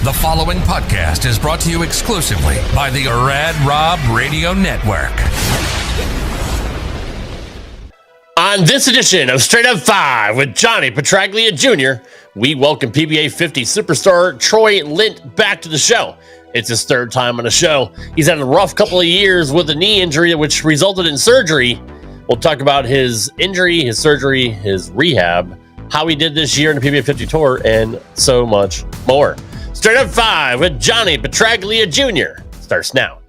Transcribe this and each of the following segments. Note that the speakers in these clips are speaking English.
The following podcast is brought to you exclusively by the Rad Rob Radio Network. On this edition of Straight Up 5 with Johnny Petraglia Jr., we welcome PBA50 Superstar Troy Lint back to the show. It's his third time on the show. He's had a rough couple of years with a knee injury, which resulted in surgery. We'll talk about his injury, his surgery, his rehab, how he did this year in the PBA50 Tour, and so much more. Straight Up 5 with Johnny Petraglia Jr. starts now.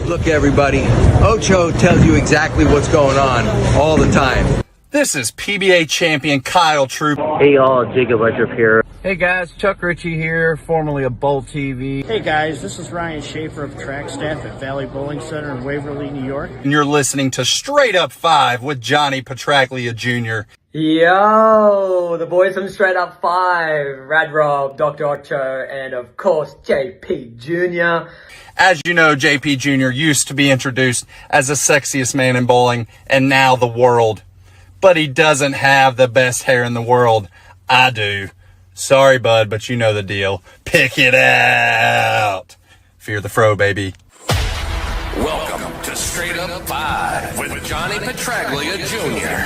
Look, everybody, Ocho tells you exactly what's going on all the time. This is PBA champion Kyle Troop. Hey y'all, Jacob Ledrup here. Hey guys, Chuck Ritchie here, formerly of Bowl TV. Hey guys, this is Ryan Schaefer of track staff at Valley Bowling Center in Waverly, New York. And you're listening to Straight Up 5 with Johnny Petraglia Jr. Yo, the boys from Straight Up 5, Rad Rob, Dr Ocho, and of course JP Jr. As you know, JP Jr. used to be introduced as the sexiest man in bowling, and now the world. But he doesn't have the best hair in the world. I do. Sorry, bud, but you know the deal. Pick it out. Fear the fro, baby. Welcome to Straight Up 5 with Johnny Petraglia Jr.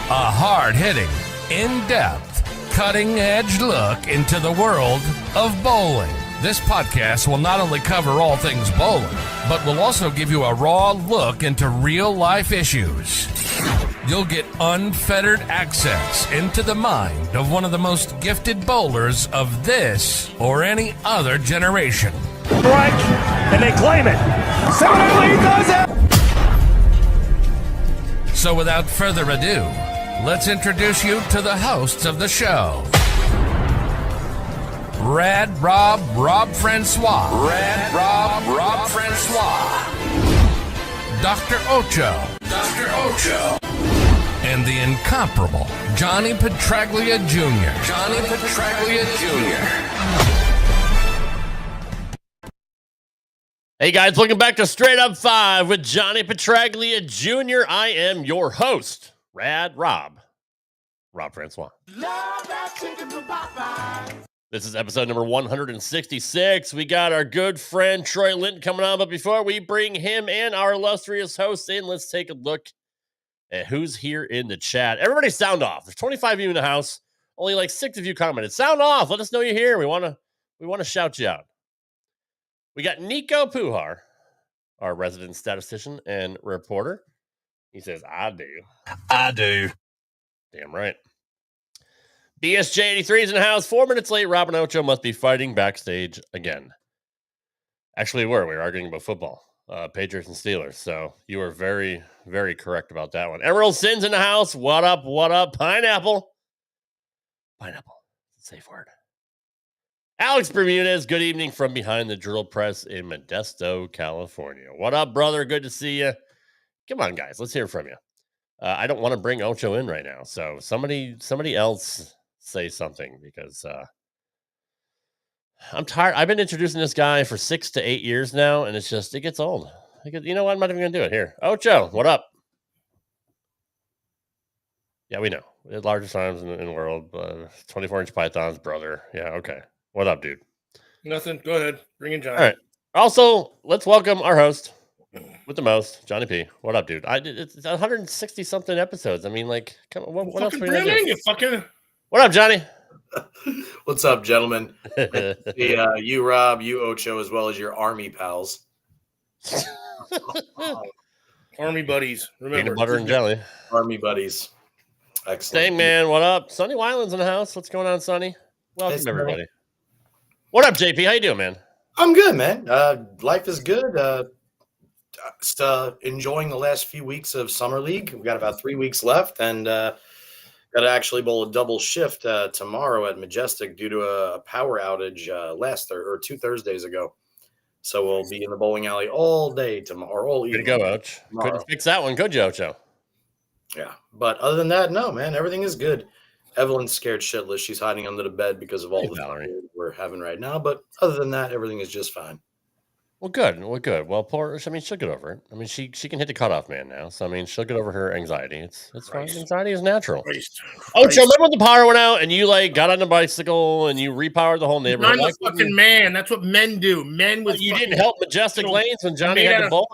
A hard-hitting, in-depth, cutting-edge look into the world of bowling. This podcast will not only cover all things bowling, but will also give you a raw look into real-life issues. You'll get unfettered access into the mind of one of the most gifted bowlers of this or any other generation. Strike, and they claim it. Somebody does it! So without further ado, let's introduce you to the hosts of the show. Rad Rob, Rob Francois. Rad Rob, Rob Francois. Dr Ocho. Dr Ocho. And the incomparable Johnny Petraglia Jr. Johnny Petraglia Jr. Hey guys, welcome back to Straight Up 5 with Johnny Petraglia Jr. I am your host, Rad Rob, Rob Francois. This is episode number 166. We got our good friend Troy Lint coming on, but before we bring him and our illustrious host in, let's take a look at who's here in the chat. Everybody sound off. There's 25 of you in the house. Only like 6 of you commented. Sound off. Let us know you're here. We want to shout you out. We got Nico Pujar, our resident statistician and reporter. He says, I do. I do. Damn right. BSJ83 is in the house. 4 minutes late. Robin Ocho must be fighting backstage again. Actually, we were arguing about football. Patriots and Steelers. So you were very, very correct about that one. Emerald Sin's in the house. What up? What up? Pineapple. Pineapple. Safe word. Alex Bermudez, good evening from behind the drill press in Modesto, California. What up, brother? Good to see you. Come on, guys. Let's hear from you. I don't want to bring Ocho in right now. So somebody else say something because I'm tired. I've been introducing this guy for 6 to 8 years now, and it gets old. You know what? I'm not even going to do it. Here. Ocho, what up? Yeah, we know. The largest arms in the world. 24-inch pythons, brother. Yeah, okay. What up, dude? Nothing. Go ahead. Bring in John. All right. Also, let's welcome our host with the most, Johnny P. What up, dude? It's 160-something episodes. I mean, like, come on, what else are we going to do? What up, Johnny? What's up, gentlemen? You, Rob, you, Ocho, as well as your Army pals. Army buddies. Remember. Peanut butter and jelly. Army buddies. Excellent. Stang man, what up? Sonny Weiland's in the house. What's going on, Sonny? Welcome, hey, everybody. Man. What up, JP? How you doing, man? I'm good, man. Life is good. Just enjoying the last few weeks of Summer League. We got about 3 weeks left, and Got to actually bowl a double shift tomorrow at Majestic due to a power outage or 2 Thursdays ago. So we'll be in the bowling alley all day tomorrow, or all evening. Good to go, Oach. Couldn't fix that one, could you, Ocho? Yeah, but other than that, no, man, everything is good. Evelyn's scared shitless. She's hiding under the bed because of all the fire we're having right now. But other than that, everything is just fine. Well, good. Well, she'll get over it. I mean, she can hit the cutoff man now. So, I mean, she'll get over her anxiety. It's fine. Anxiety is natural. Ocho, remember when the power went out and you got on a bicycle and you repowered the whole neighborhood? I'm a fucking man. That's what men do. Men with you didn't help Majestic Lanes when Johnny had the bowl.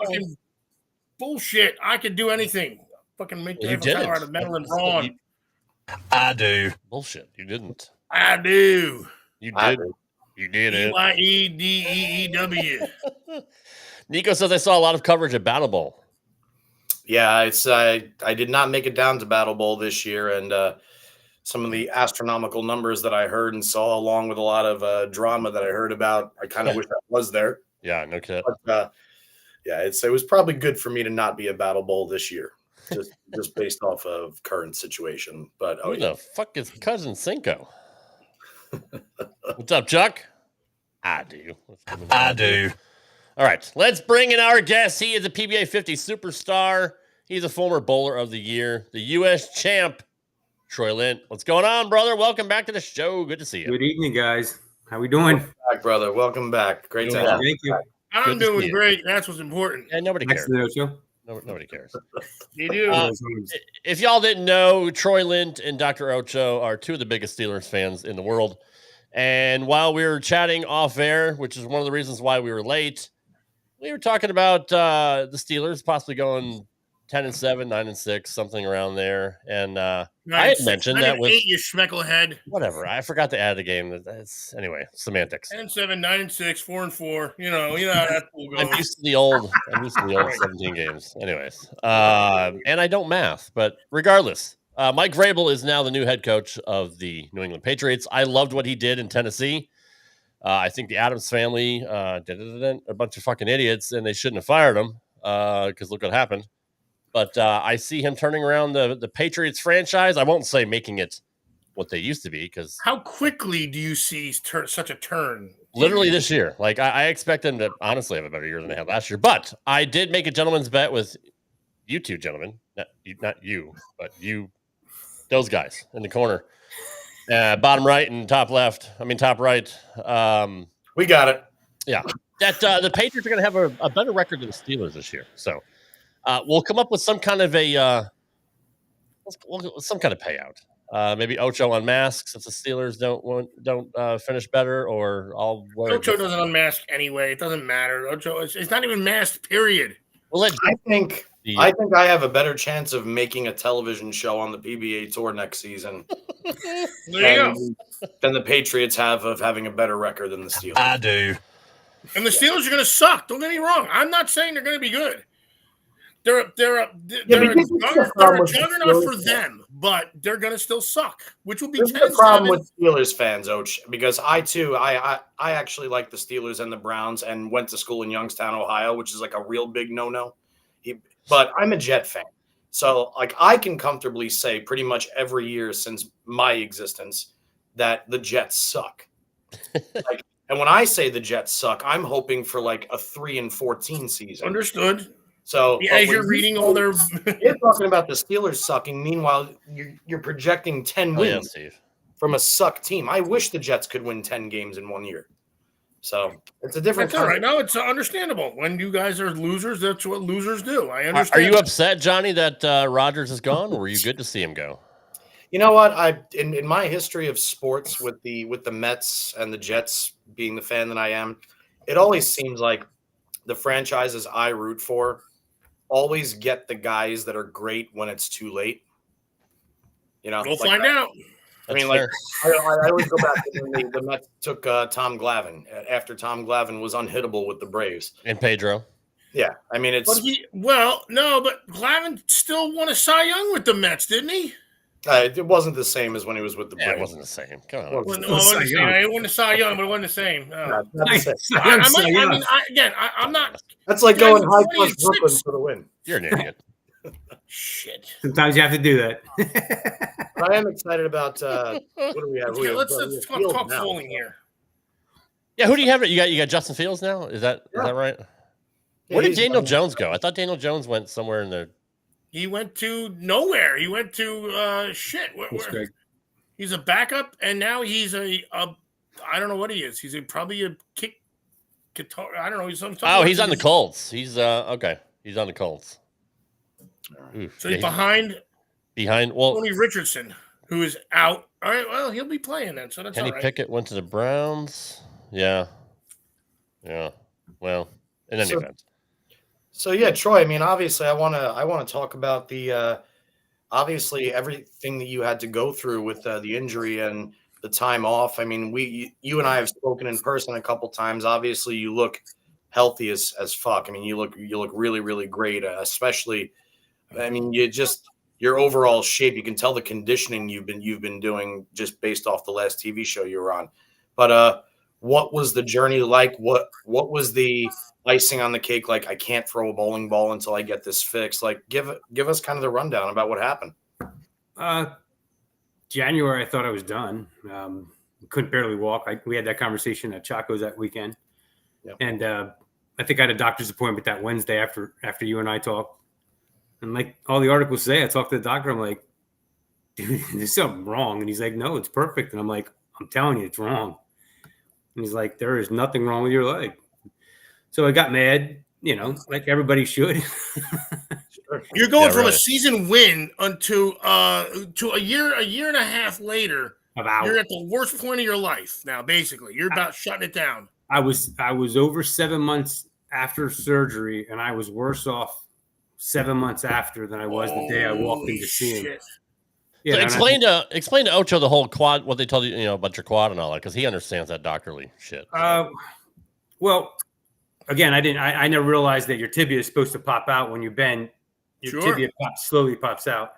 Bullshit. I could do anything. Fucking make the power out of metal and brawn. I do. Bullshit. You didn't. I do. You did. You did it. EYEDEEW. Nico says I saw a lot of coverage at Battle Bowl. Yeah, it's I did not make it down to Battle Bowl this year, and some of the astronomical numbers that I heard and saw, along with a lot of drama that I heard about, I kind of wish I was there. Yeah, no kidding. But it was probably good for me to not be at Battle Bowl this year, just based off of current situation. But who the fuck is Cousin Cinco? What's up, Chuck? I do. I do. All right, let's bring in our guest. He is a PBA50 Superstar. He's a former Bowler of the Year, the U.S. champ, Troy Lint. What's going on, brother? Welcome back to the show. Good to see you. Good evening, guys. How we doing? Welcome back, brother. Welcome back. Great to have you. Thank you. I'm doing great. That's what's important. And nobody cares. Excellent. Nobody cares. You do. If y'all didn't know, Troy Lint and Dr. Ocho are two of the biggest Steelers fans in the world. And while we were chatting off air, which is one of the reasons why we were late, we were talking about the Steelers possibly going 10-7, 9-6, something around there. And I had mentioned that with 8, you schmecklehead. Whatever. I forgot to add the game. That's anyway, semantics. 10-7, 9-6, 4-4. You know how that pool goes. I'm used to the old 17 games. Anyways. And I don't math, but regardless, Mike Vrabel is now the new head coach of the New England Patriots. I loved what he did in Tennessee. I think the Adams family did a bunch of fucking idiots, and they shouldn't have fired him because look what happened. But I see him turning around the Patriots franchise. I won't say making it what they used to be because how quickly do you see such a turn? Literally this year. Like I expect them to honestly have a better year than they had last year. But I did make a gentleman's bet with you two gentlemen, not you, but you, those guys in the corner, bottom right and top left. I mean top right. We got it. Yeah, that the Patriots are going to have a better record than the Steelers this year. So. We'll come up with some kind of some kind of payout. Maybe Ocho on masks if the Steelers don't finish better, or I'll. Ocho doesn't unmask anyway. It doesn't matter. Ocho, it's not even masked. Period. Well, I think I have a better chance of making a television show on the PBA tour next season than the Patriots have of having a better record than the Steelers. I do. And the Steelers are going to suck. Don't get me wrong. I'm not saying they're going to be good. They're a juggernaut for them, but they're going to still suck, which will be 10-7. The problem with Steelers fans, Och, because I actually like the Steelers and the Browns and went to school in Youngstown, Ohio, which is like a real big no-no. But I'm a Jet fan. So like I can comfortably say pretty much every year since my existence that the Jets suck. And when I say the Jets suck, I'm hoping for like a 3-14 season. Understood. So as you're reading all their, you're talking about the Steelers sucking. Meanwhile, you're projecting 10 wins from a suck team. I wish the Jets could win 10 games in 1 year. So it's a different. That's all right. No, it's understandable. When you guys are losers, that's what losers do. I understand. Are you upset, Johnny, that Rodgers is gone, or were you good to see him go? You know what? In my history of sports with the Mets and the Jets being the fan that I am, it always seems like the franchises I root for always get the guys that are great when it's too late. You know, we'll find out. I mean, like I always go back to when the Mets took Tom Glavine after Tom Glavine was unhittable with the Braves and Pedro. Yeah, I mean it's but Glavine still won a Cy Young with the Mets, didn't he? It wasn't the same as when he was with the Braves. It wasn't the same. Come on. It wasn't a Cy Young, but it wasn't the same. No. I'm not. That's like going high plus Brooklyn for the win. You're an idiot. Shit. Sometimes you have to do that. I am excited about what do we have? Okay, let's talk Foley here. Yeah, who do you have? You got Justin Fields now? Is that right? Yeah, Where did Daniel Jones go? I thought Daniel Jones went somewhere in there. He went to nowhere. He went to shit. Where? He's a backup, and now he's a I don't know what he is. He's probably a guitar. I don't know. He's some. Oh, he's on the Colts. He's okay. He's on the Colts. Oof, so he's behind. Well, Tony Richardson, who is out. All right. Well, he'll be playing then. So that's Kenny all right. Pickett went to the Browns. Yeah. Well, in any event. So yeah, Troy. I mean, obviously, I want to talk about the obviously everything that you had to go through with the injury and the time off. I mean, you and I have spoken in person a couple times. Obviously, you look healthy as fuck. I mean, you look really, really great. Especially, I mean, your overall shape. You can tell the conditioning you've been doing just based off the last TV show you were on. But what was the journey like? What was the icing on the cake? Like, I can't throw a bowling ball until I get this fixed. Like, give us kind of the rundown about what happened. January, I thought I was done. Couldn't barely walk. We had that conversation at Chaco's that weekend. Yep. And I think I had a doctor's appointment that Wednesday after you and I talked. And like all the articles say, I talked to the doctor. I'm like, dude, there's something wrong. And he's like, no, it's perfect. And I'm like, I'm telling you, it's wrong. And he's like, there is nothing wrong with your leg. So I got mad, like everybody should. You're going from a season win to a year and a half later. You're at the worst point of your life now. Basically, you're about shutting it down. I was over 7 months after surgery, and I was worse off 7 months after than I was the day I walked in to see him. Yeah, so explain to Ocho the whole quad, what they told you, about your quad and all that, because he understands that doctorly shit. Well, again, I never realized that your tibia is supposed to pop out when you bend. Your tibia slowly pops out.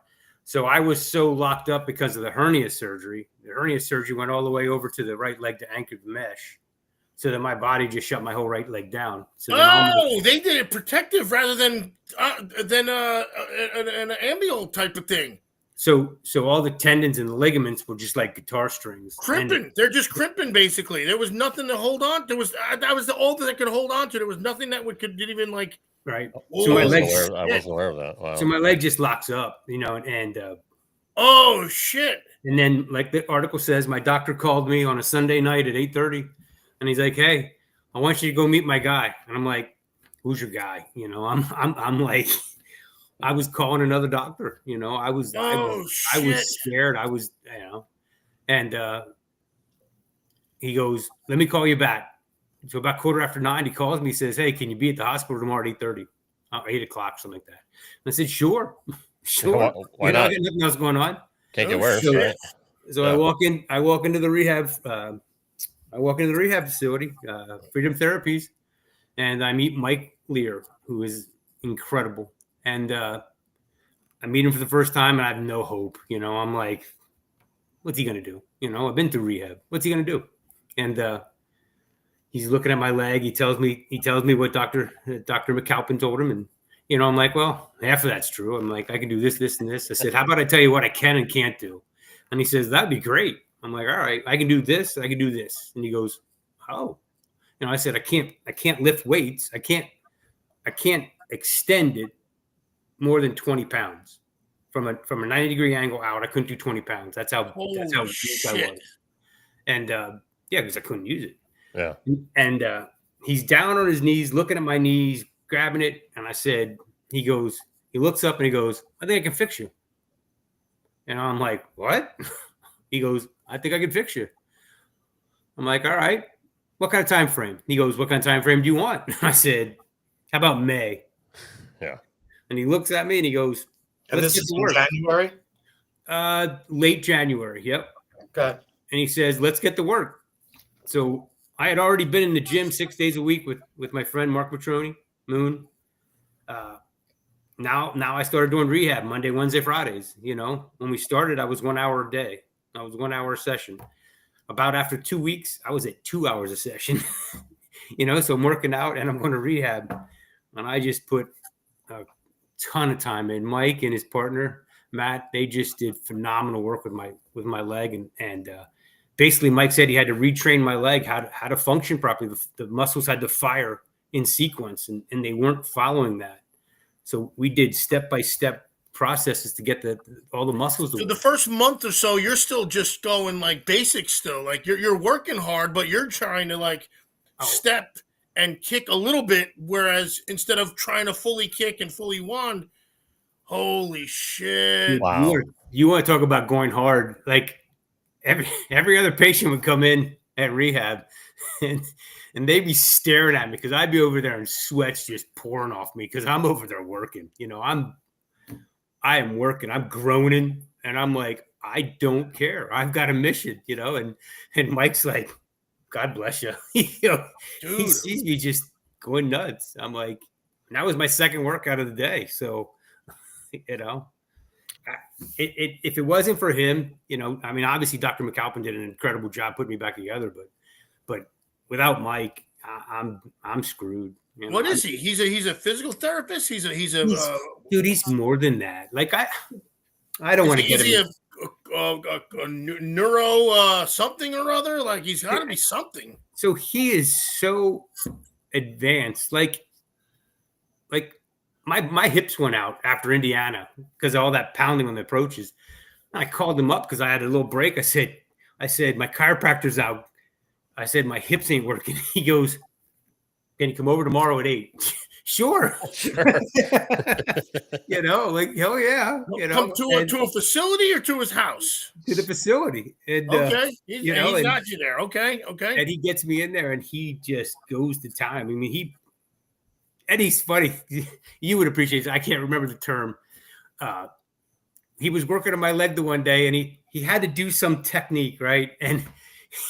So I was so locked up because of the hernia surgery. The hernia surgery went all the way over to the right leg to anchor the mesh, so that my body just shut my whole right leg down. So they did it protective rather than an ambulatory type of thing. So all the tendons and the ligaments were just like guitar strings. Crimping. They're just crimping, basically. There was nothing to hold on. That was all that I could hold on to. There was nothing that didn't even like. Right. So I wasn't aware of that. Wow. So my leg just locks up, and oh shit. And then, like the article says, my doctor called me on a Sunday night at 8:30, and he's like, "Hey, I want you to go meet my guy." And I'm like, "Who's your guy?" I'm like, I was calling another doctor. I was scared. I was, and he goes, "Let me call you back." So about 9:15, he calls me, says, "Hey, can you be at the hospital tomorrow at 8:30, 8 o'clock, something like that?" And I said, "Sure, sure." Why not? Nothing else going on. Can't get worse, right? So I walk into the rehab. I walk into the rehab facility, Freedom Therapies, and I meet Mike Lear, who is incredible. And I meet him for the first time, and I have no hope. I'm like, what's he gonna do? I've been through rehab. What's he gonna do? And he's looking at my leg. He tells me what Dr. McAlpin told him. And, I'm like, well, half of that's true. I'm like, I can do this, this, and this. I said, how about I tell you what I can and can't do? And he says, that'd be great. I'm like, all right, I can do this. I can do this. And he goes, oh, I said, I can't lift weights. I can't extend it more than 20 pounds from a 90-degree angle out. I couldn't do 20 pounds. That's how weak I was. And because I couldn't use it. Yeah. And he's down on his knees, looking at my knees, grabbing it. And I said, he looks up and he goes, I think I can fix you. And I'm like, what? He goes, I think I can fix you. I'm like, all right. What kind of time frame? He goes, what kind of time frame do you want? I said, how about May? Yeah. And he looks at me and he goes, and this is in January? Late January. Yep. Okay. And he says, let's get to work. So I had already been in the gym 6 days a week with my friend Mark Petroni, Moon. Now I started doing rehab Monday, Wednesday, Fridays. When we started, I was 1 hour a day. I was 1 hour a session. About after 2 weeks, I was at 2 hours a session. So I'm working out and I'm going to rehab. And I just put ton of time. And Mike and his partner Matt, they just did phenomenal work with my leg, and basically Mike said he had to retrain my leg how to function properly. The muscles had to fire in sequence, and they weren't following that. So we did step-by-step processes to get all the muscles to So work. the first month or so, you're still just going like basics still. Like you're working hard, but you're trying to like step and kick a little bit, whereas instead of trying to fully kick and fully wand, holy shit. Wow. You want to talk about going hard. Like every other patient would come in at rehab and they'd be staring at me because I'd be over there and sweat's just pouring off me because I'm over there working. I am working. I'm groaning, and I'm like, I don't care. I've got a mission, and Mike's like, God bless you. He sees me just going nuts. I'm like, and that was my second workout of the day. So, if it wasn't for him, obviously Dr. McAlpin did an incredible job putting me back together, but without Mike, I'm screwed. What is he? He's a physical therapist. He's dude. He's more than that. Like I don't want to get him. A neuro something or other. Like he's got to be something. So he is so advanced. Like my hips went out after Indiana because of all that pounding on the approaches. I called him up because I had a little break. I said my chiropractor's out. I said my hips ain't working. He goes, can you come over tomorrow at 8? Sure. Like, hell yeah. Come to a facility or to his house? To the facility. And, okay. He's got you there. Okay. And he gets me in there and he just goes to time. I mean, he's funny. You would appreciate it. I can't remember the term. He was working on my leg the one day and he had to do some technique, right? And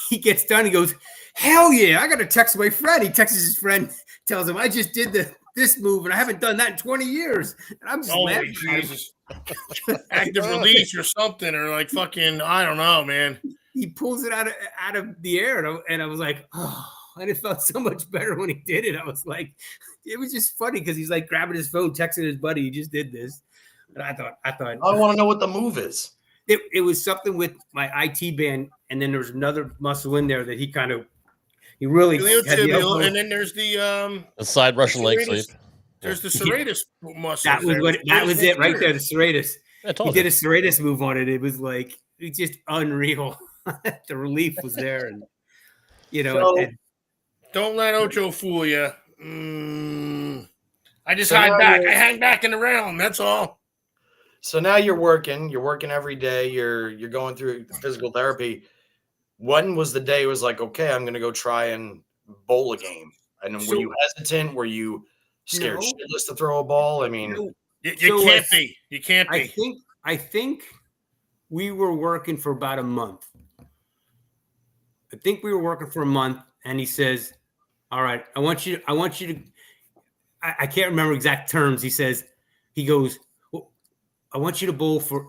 he gets done. He goes, hell yeah, I got to text my friend. He texts his friend, tells him, I just did this move and I haven't done that in 20 years. And I'm just laughing. Jesus. Active release or something, or like fucking, I don't know, man. He pulls it out of the air. And I was like, oh, and it felt so much better when he did it. I was like, it was just funny because he's like grabbing his phone, texting his buddy, he just did this. And I thought, I want to know what the move is. It was something with my IT band, and then there was another muscle in there that he really had the elbow. And then there's the side Russian leg sweep. There's the serratus muscle. That was it right there. The serratus. He did a serratus move on it. It was like it's just unreal. The relief was there, and don't let Ocho fool you. I just hang back. I hang back in the realm. That's all. So now you're working every day. You're going through physical therapy. When was the day it was like, okay, I'm going to go try and bowl a game? And were you hesitant? Were you scared shitless to throw a ball? I mean, you can't be. You can't be. I think we were working for about a month. I think we were working for a month, and he says, all right, I want you to, I can't remember exact terms. He goes, I want you to bowl for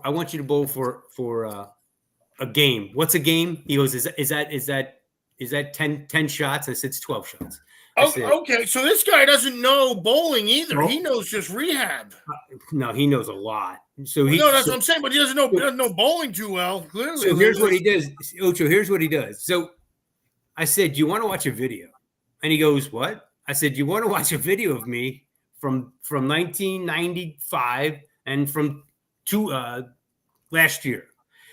a game. What's a game? He goes, is that 10 shots? I said, it's 12 shots. Okay. So this guy doesn't know bowling either. He knows just rehab. No, he knows a lot. That's what I'm saying, but he doesn't know bowling too well. Clearly. So here's what he does. Ocho, here's what he does. So I said, do you want to watch a video? And he goes, what? I said, do you want to watch a video of me from 1995 and from last year?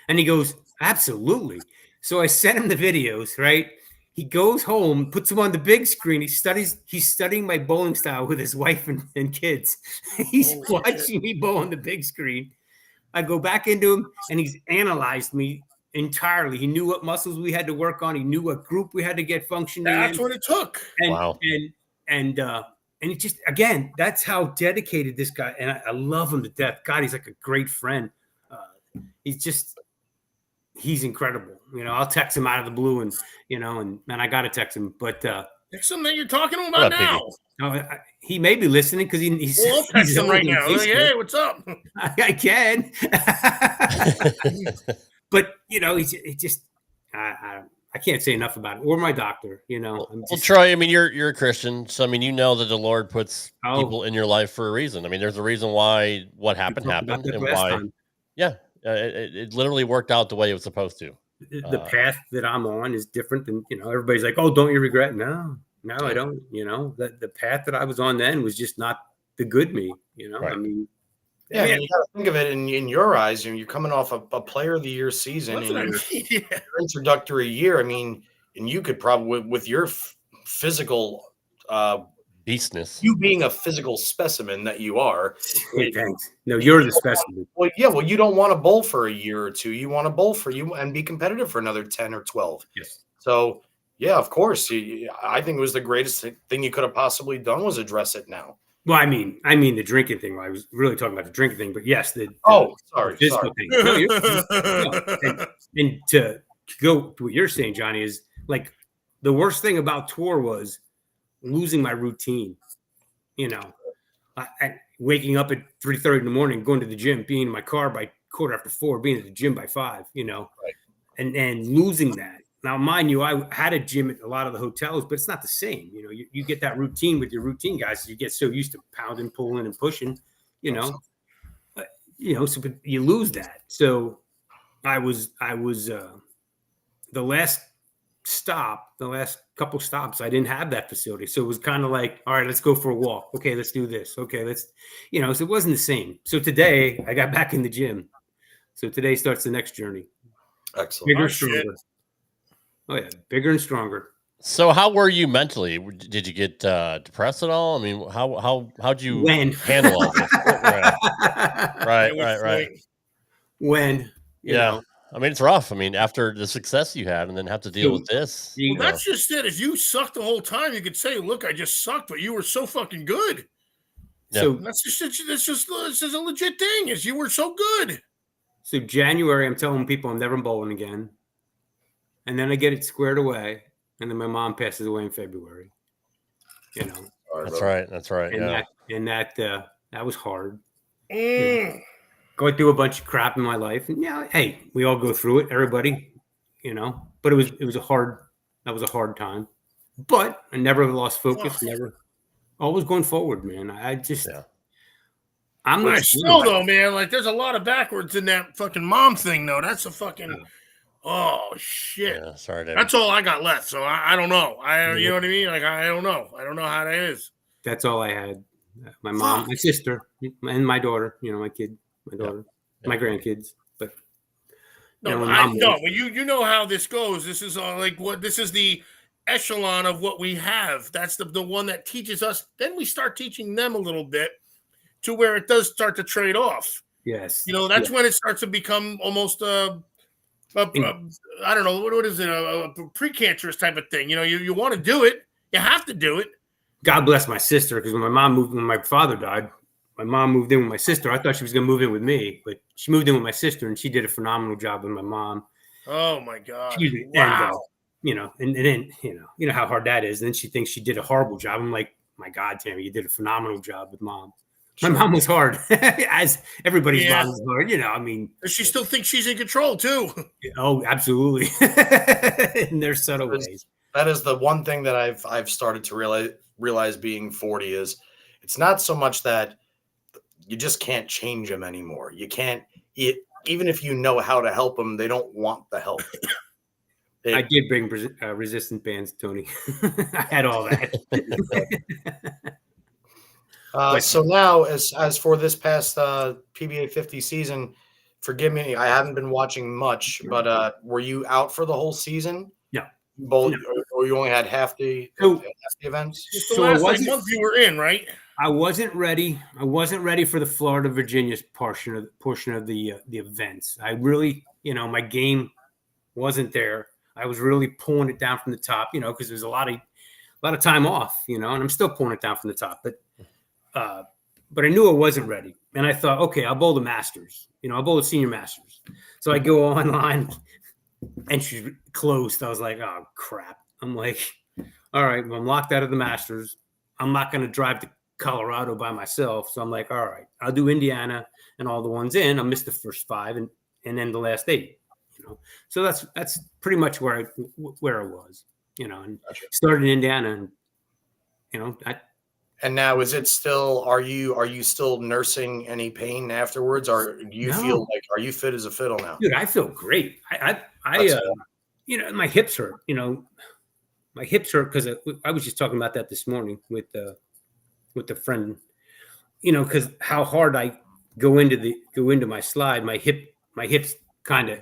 And he goes, absolutely. So I sent him the videos, right? He goes home, puts them on the big screen. He's studying my bowling style with his wife and kids. He's watching me bowl on the big screen. I go back into him and he's analyzed me entirely. He knew what muscles we had to work on. He knew what group we had to get functioning. That's what it took. Wow. And it just, again, that's how dedicated this guy, and I love him to death. God, he's like a great friend. He's incredible. I'll text him out of the blue and I got to text him, but text him that you're talking about now. No, he may be listening because he's text him right now. Like, hey, what's up? I can. But, he just, I I can't say enough about it, or my doctor. You know, Well, Troy, I mean, you're a Christian, so I mean, you know that the Lord puts Oh. people in your life for a reason. I mean, there's a reason why what we happened talked about happened, that and last why. time. Yeah, it literally worked out the way it was supposed to. The path that I'm on is different than, you know, everybody's like, oh, don't you regret? No, I don't. You know, the path that I was on then was just not the good me. You know, Right. I mean, Yeah, I mean, you got to think of it in your eyes. You're coming off a Player of the Year season That's in what I your, mean. Yeah. your introductory year. I mean, and you could probably, with your physical beastness, you being a physical specimen that you are. Hey, thanks. No, you're the specimen. Well, yeah. Well, you don't want to bowl for a year or two. You want to bowl for you and be competitive for another 10 or 12. Yes. So, yeah, of course. I think it was the greatest thing you could have possibly done was address it now. Well, I mean the drinking thing. I was really talking about the drinking thing, but yes, the physical thing. No, and to go to what you're saying, Johnny, is like the worst thing about tour was losing my routine. You know, waking up at 3:30 in the morning, going to the gym, being in my car by 4:15, being at the gym by 5. You know, right. and losing that. Now, mind you, I had a gym at a lot of the hotels, but it's not the same. You know, you get that routine with your routine guys. You get so used to pounding, pulling, and pushing. You know, so but you lose that. So I was the last couple stops, I didn't have that facility. So it was kind of like, all right, let's go for a walk. Okay, let's do this. Okay, let's, so it wasn't the same. So today I got back in the gym. So today starts the next journey. Excellent. Bigger, stronger. Oh yeah, bigger and stronger. So how were you mentally? Did you get depressed at all? I mean, how'd you handle all this? Right. When you know. I mean, it's rough. I mean, after the success you had, and then have to deal with this. Well, that's just it. If you sucked the whole time, you could say, "Look, I just sucked," but you were so fucking good. Yeah. So that's just a legit thing. Is you were so good. So January, I'm telling people I'm never bowling again, and then I get it squared away, and then my mom passes away in February. You know, That's right. And that was hard. Going through a bunch of crap in my life, and hey, we all go through it. Everybody, but it was a hard time. But I never lost focus. Never, always going forward, man. I'm not still though, man. Like, there's a lot of backwards in that fucking mom thing, though. That's a fucking. Oh shit! Yeah, sorry, David. That's all I got left. So I don't know. You know what I mean? Like, I don't know. I don't know how that is. That's all I had. My mom, my sister, and my daughter. My kid, my daughter, my grandkids. But but you know how this goes. This is this is the echelon of what we have. That's the one that teaches us. Then we start teaching them a little bit to where it does start to trade off. Yes. That's when it starts to become almost I don't know, what is it, a precancerous type of thing. You want to do it, you have to do it. God bless my sister, because when my father died, my mom moved in with my sister. I thought she was going to move in with me, but she moved in with my sister, and she did a phenomenal job with my mom. Oh my God! Wow. And then you know how hard that is. And then she thinks she did a horrible job. I'm like, my God, Tammy, you did a phenomenal job with mom. My mom was hard, as everybody's mom was hard. I mean, she still thinks she's in control too. Oh, absolutely. In their subtle ways. That is the one thing that I've started to realize being 40 is it's not so much that you just can't change them anymore. You can't, even if you know how to help them, they don't want the help. I did bring resistant bands, Tony. I had all that. So now, as for this past PBA50 season, forgive me, I haven't been watching much, but were you out for the whole season? No. Both, or you only had half the events? Just the last month you were in, right? I wasn't ready. I wasn't ready for the Florida Virginia portion of the events. I really, my game wasn't there. I was really pulling it down from the top, because there's a lot of time off, and I'm still pulling it down from the top, but I knew I wasn't ready. And I thought, okay, I'll bowl the Masters. I'll bowl the Senior Masters. So I go online, and she's closed. I was like, oh, crap. I'm like, all right, well, I'm locked out of the Masters. I'm not going to drive to Colorado by myself. So I'm like, all right, I'll do Indiana and all the ones in. I'll miss the first 5 and then the last 8. So that's pretty much where I was, and started in Indiana, and And now, is it still? Are you still nursing any pain afterwards, or do you feel like are you fit as a fiddle now? Dude, I feel great. My hips hurt. My hips hurt because I was just talking about that this morning with a friend. Because how hard I go into my slide, my hips kind of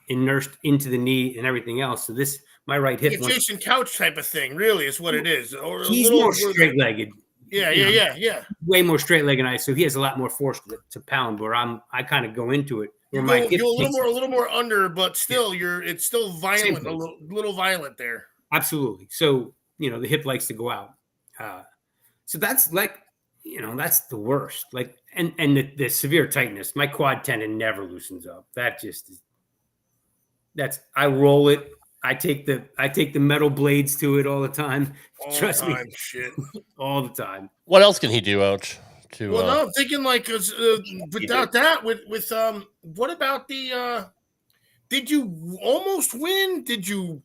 inerted into the knee and everything else. So my right hip. Jason Couch type of thing, really, is what it is. Or he's more straight-legged. Yeah. Way more straight-legged than I. So he has a lot more force to pound. Where I kind of go into it. You're a little more under, but still, it's still violent, a little violent there. Absolutely. So the hip likes to go out. So that's like, that's the worst. Like, and the severe tightness. My quad tendon never loosens up. That just is. I roll it. I take the metal blades to it all the time. Trust me, shit, all the time. What else can he do, Ouch? No, I'm thinking like without that, with what about the? Did you almost win? Did you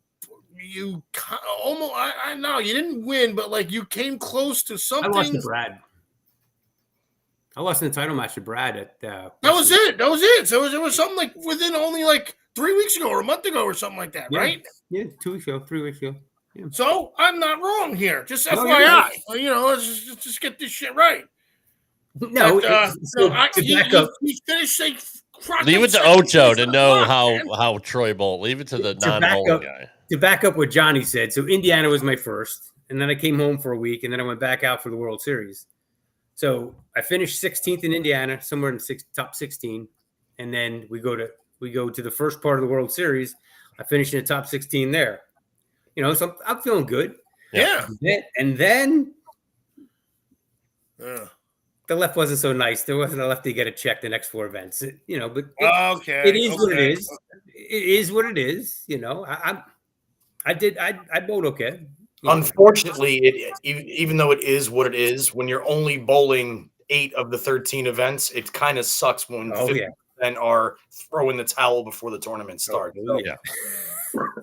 almost? I know you didn't win, but like you came close to something. I lost to Brad. I lost in the title match to Brad at. That was it. So it was something like within only like 3 weeks ago or a month ago or something like that, right? Yeah, 2 weeks ago, 3 weeks ago. Yeah. So I'm not wrong here. Just FYI, let's just get this shit right. No, he finished saying. Leave it to Ocho to know how Troy bowled. Leave it to the non-bowling guy. To back up what Johnny said, so Indiana was my first, and then I came home for a week, and then I went back out for the World Series. So I finished 16th in Indiana, somewhere in top 16, and then we go to the first part of the World Series. I finished in the top 16 there. So I'm feeling good. Yeah. And then the left wasn't so nice. There wasn't a left to get a check the next 4 events. But it is what it is. It is what it is. I bowled okay. Unfortunately, even though it is what it is, when you're only bowling 8 of the 13 events, it kind of sucks when 50% are throwing the towel before the tournament starts. So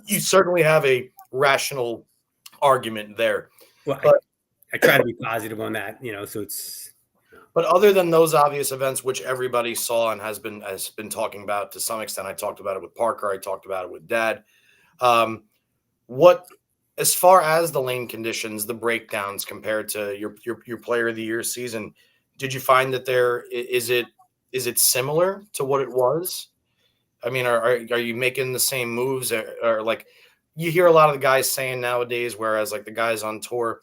you certainly have a rational argument there. Well, I try to be positive on that, so it's. But other than those obvious events, which everybody saw and has been talking about to some extent, I talked about it with Parker, I talked about it with Dad. What, as far as the lane conditions, the breakdowns compared to your Player of the Year season, did you find that is it similar to what it was? I mean, are you making the same moves, or like you hear a lot of the guys saying nowadays, whereas like the guys on tour,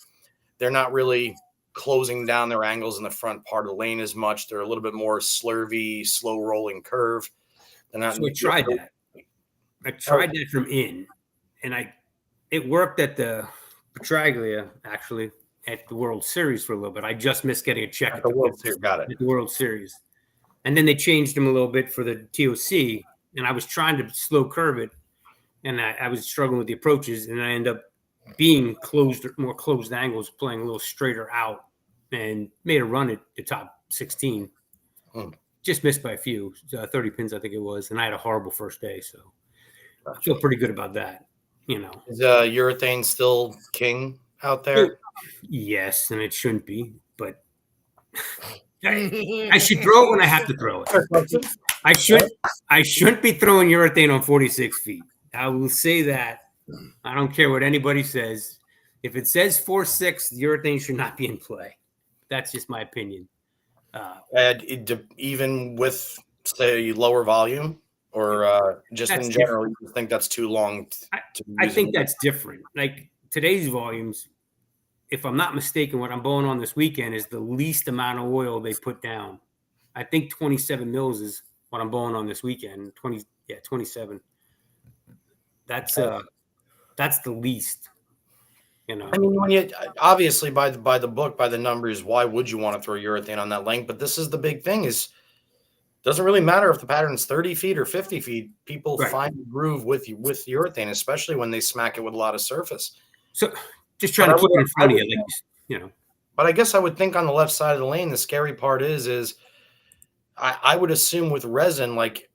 they're not really closing down their angles in the front part of the lane as much. They're a little bit more slurvy, slow rolling curve. So I tried that. I tried that from in, and it worked at the Petraglia, actually, at the World Series for a little bit. I just missed getting a check at the World Series. Got it. At the World Series. And then they changed them a little bit for the TOC, and I was trying to slow curve it, and I was struggling with the approaches, and I ended up being more closed angles, playing a little straighter out, and made a run at the top 16. Just missed by a few, 30 pins, I think it was, and I had a horrible first day, so I feel pretty good about that. Is urethane still king out there? Yes, and it shouldn't be, but I should throw it when I have to throw it. I shouldn't be throwing urethane on 46 feet. I will say that. I don't care what anybody says. If it says 4.6, the urethane should not be in play. That's just my opinion. Even with, say, lower volume, or just in general, you think that's too long? I think that's different. Like today's volumes, if I'm not mistaken, what I'm bowling on this weekend is the least amount of oil they put down. I think 27 mils is what I'm bowling on this weekend. 27. That's the least. I mean, when you obviously by the book, by the numbers, why would you want to throw urethane on that length? But this is the big thing: is doesn't really matter if the pattern's 30 feet or 50 feet. People find a groove with urethane, especially when they smack it with a lot of surface. So just trying to keep it in front of you, But I guess I would think on the left side of the lane, the scary part is I would assume with resin, like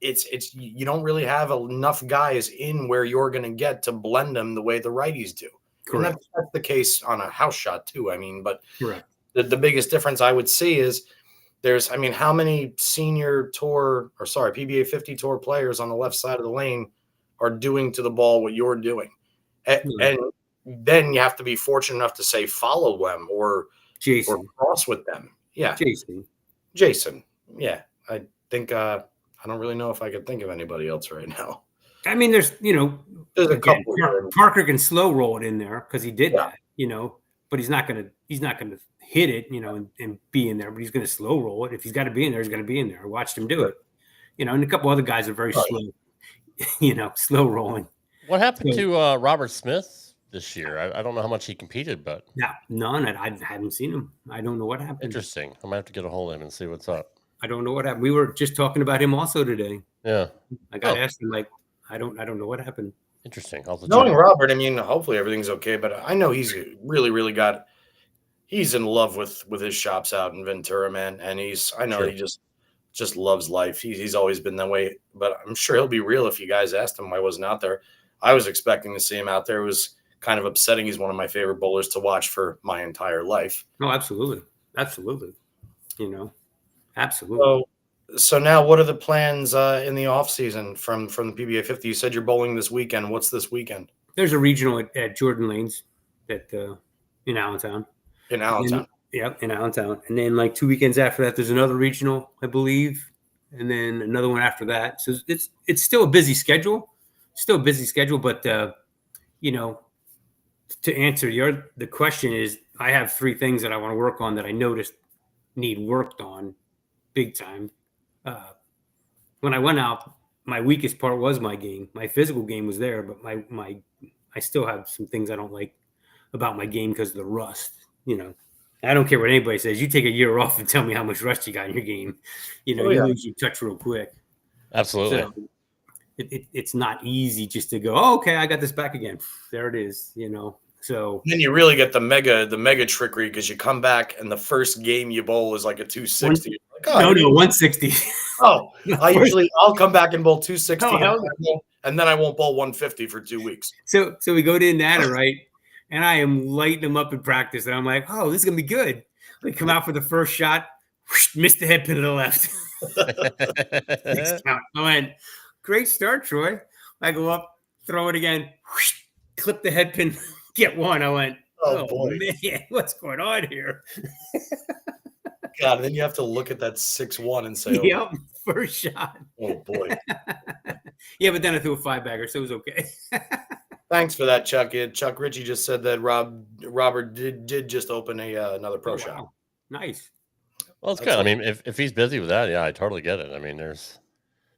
it's you don't really have enough guys in where you're going to get to blend them the way the righties do. Correct. And that's the case on a house shot too. I mean, but Correct. the biggest difference I would see is how many senior tour PBA 50 tour players on the left side of the lane are doing to the ball what you're doing. And then you have to be fortunate enough to say follow them or cross with them. Yeah. Jason. Yeah. I think I don't really know if I could think of anybody else right now. I mean, there's a couple. Parker can slow roll it in there because he did that, but he's not gonna hit it, and be in there, but he's gonna slow roll it. If he's got to be in there, he's gonna be in there. I watched him do it, and a couple other guys are very slow, slow rolling. What happened to Robert Smith this year? I don't know how much he competed, but none. I haven't seen him. I don't know what happened. Interesting. I might have to get a hold of him and see what's up. I don't know what happened. We were just talking about him also today. Yeah, I got asked him I don't know what happened. Interesting. Knowing Robert, I mean, hopefully everything's okay, but I know he's really, really he's in love with his shops out in Ventura, man. And he just loves life. He's always been that way, but I'm sure he'll be real if you guys asked him why I wasn't out there. I was expecting to see him out there. It was kind of upsetting. He's one of my favorite bowlers to watch for my entire life. Oh, absolutely. Absolutely. Absolutely. So now what are the plans in the off season from the PBA 50? You said you're bowling this weekend. What's this weekend? There's a regional at Jordan Lanes in Allentown. In Allentown. In Allentown. And then 2 weekends after that, there's another regional, I believe. And then another one after that. So it's still a busy schedule. But to answer the question is, I have 3 things that I want to work on that I noticed need worked on big time. When I went out, my weakest part was my game. My physical game was there, but I still have some things I don't like about my game because of the rust. I don't care what anybody says. You take a year off and tell me how much rust you got in your game. You lose your touch real quick. Absolutely. So it's not easy just to go, oh, okay, I got this back again. There it is. So then you really get the mega trickery because you come back and the first game you bowl is like a 260. No, 160. Oh, I'll come back and bowl 260 and then I won't bowl 150 for 2 weeks. So we go to Indiana, right? And I am lighting them up in practice. And I'm like, oh, this is going to be good. We come out for the first shot, whoosh, missed the head pin to the left. I went, great start, Troy. I go up, throw it again, whoosh, clip the head pin, get one. I went, oh boy, man, what's going on here? God, then you have to look at that 6-1 and say, yep, first shot. Oh boy. Yeah, but then I threw a 5-bagger, so it was okay. Thanks for that, Chuck. Chuck Ritchie just said that Robert did just open another pro shop. Nice. Well, it's good. I mean, if he's busy with that, yeah, I totally get it. I mean, it's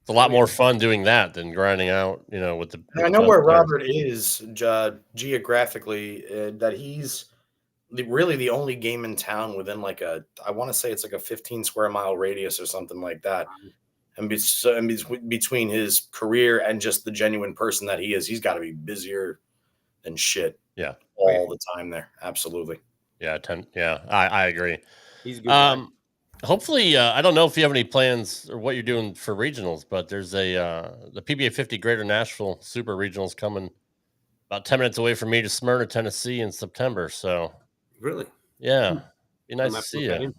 a lot more fun doing that than grinding out, with the. I know where Robert is geographically. That he's really the only game in town within I want to say it's like a 15 square mile radius or something like that. And between his career and just the genuine person that he is, he's got to be busier than shit. Yeah, all the time there. Absolutely. Yeah, I agree. He's good. Hopefully, I don't know if you have any plans or what you're doing for regionals, but there's the PBA 50 Greater Nashville Super Regionals coming about 10 minutes away from me to Smyrna, Tennessee in September. So really, yeah, be nice to see you.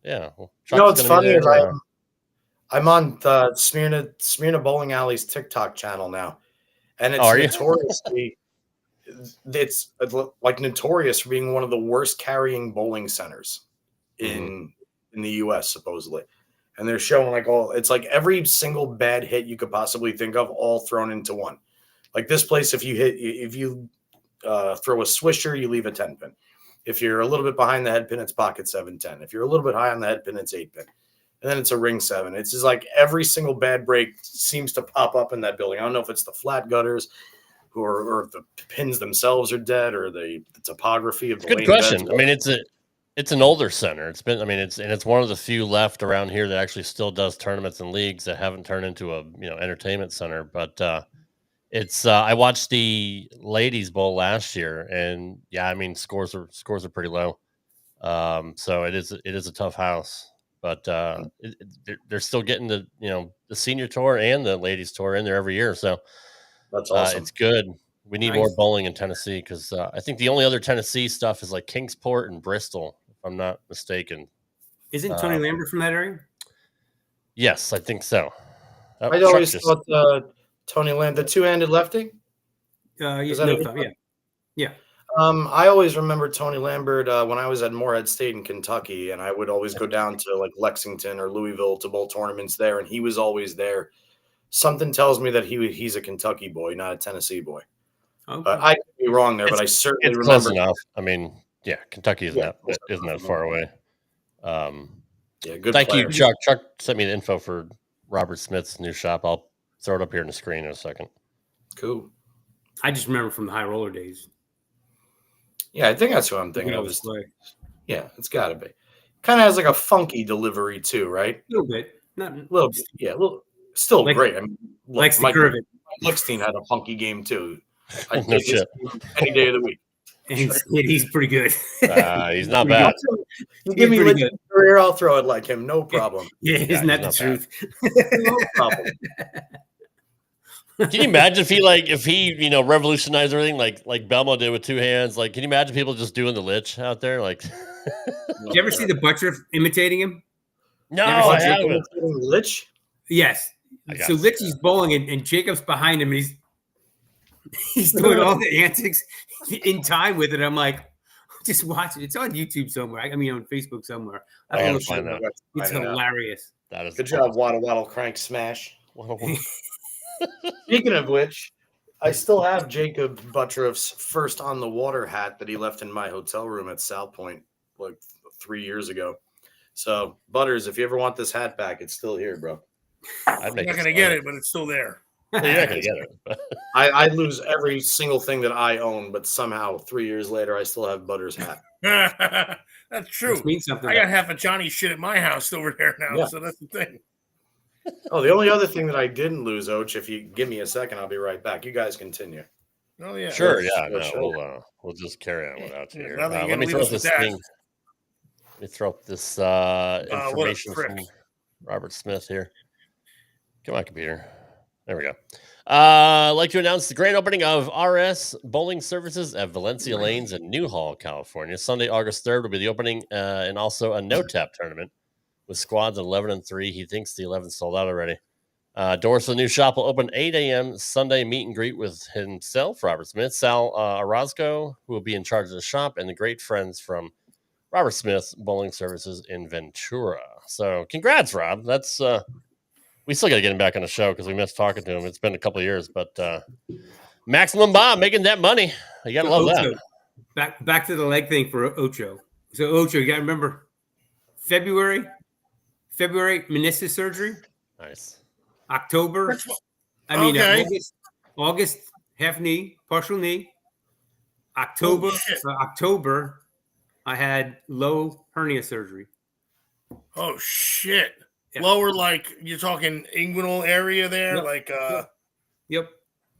Yeah, well, it's funny is I'm on the Smyrna Bowling Alley's TikTok channel now, and it's notoriously it's notorious for being one of the worst carrying bowling centers in the U.S. supposedly, and they're showing it's like every single bad hit you could possibly think of all thrown into one. Like this place, if you throw a swisher, you leave a 10 pin. If you're a little bit behind the head pin, it's pocket 7-10. If you're a little bit high on the head pin, it's 8 pin. And then it's a ring 7. It's just like every single bad break seems to pop up in that building. I don't know if it's the flat gutters or if the pins themselves are dead or the topography of the good question. I mean, it's an older center. It's one of the few left around here that actually still does tournaments and leagues that haven't turned into a entertainment center. But I watched the ladies bowl last year, and yeah, I mean scores are pretty low. So it is a tough house. but they're still getting the senior tour and the ladies tour in there every year. So that's awesome. It's good. We need more bowling in Tennessee because I think the only other Tennessee stuff is like Kingsport and Bristol, if I'm not mistaken. Isn't Tony Lambert from that area? Yes, I think so. I always thought Tony Lambert, the two-handed lefty. Yeah. I always remember Tony Lambert when I was at Morehead State in Kentucky, and I would always go down to like Lexington or Louisville to bowl tournaments there, and he was always there. Something tells me that he's a Kentucky boy, not a Tennessee boy. Okay. I could be wrong there, but I certainly remember. Close enough. I mean, yeah, Kentucky isn't that far away. Good. Thank player. you, Chuck. Chuck sent me the info for Robert Smith's new shop. I'll throw it up here on the screen in a second. Cool. I just remember from the high roller days. Yeah, I think that's who I'm thinking of. Yeah, it's got to be. Kind of has like a funky delivery too, right? A little bit. Not a little bit. Yeah, still like, great. I mean, likes to curve it. Lickstein had a funky game too. I No shit. Any day of the week. He's pretty good. He's not bad. You give me a career, I'll throw it like him. No problem. Yeah, isn't that the truth? No problem. Can you imagine if he revolutionized everything like Belmo did with two hands? Like, can you imagine people just doing the lich out there? Like, did you ever see the Butcher imitating him? No, I haven't. Lich? Yes. So Lich is bowling and Jacob's behind him and he's doing all the antics in time with it. I'm like, just watch it. It's on YouTube somewhere. I mean, on Facebook somewhere. I don't know. It's hilarious. That is good job, Waddle Waddle Crank Smash. Speaking of which, I still have Jacob Buttroff's first on the water hat that he left in my hotel room at South Point like 3 years ago. So, Butters, if you ever want this hat back, it's still here, bro. I'm not going to get it, but it's still there. You're not going to get it. I lose every single thing that I own, but somehow 3 years later, I still have Butters' hat. That's true. This means something. I got half a Johnny shit at my house over there now, so that's the thing. Oh, the only other thing that I didn't lose, Och, if you give me a second, I'll be right back. You guys continue. Oh, yeah. Sure, yeah. No, we'll just carry on without you here. Let me throw up this thing. Let me throw up this information from Robert Smith here. Come on, computer. There we go. I'd like to announce the grand opening of RS Bowling Services at Valencia Lanes in Newhall, California. Sunday, August 3rd will be the opening and also a no-tap tournament with squads 11 and 3. He thinks the 11 sold out already. Doors for the new shop will open 8 a.m. Sunday. Meet and greet with himself, Robert Smith, Sal Orozco, who will be in charge of the shop, and the great friends from Robert Smith's Bowling Services in Ventura. So congrats, Rob. That's we still got to get him back on the show because we missed talking to him. It's been a couple of years, but Maximum Bob making that money. You got to love Ocho, that. Back to the leg thing for Ocho. So Ocho, you got to remember February meniscus surgery. Nice. October. August half knee, partial knee. October, I had low hernia surgery. Oh shit! Yeah. Lower, like you're talking inguinal area there, Yep.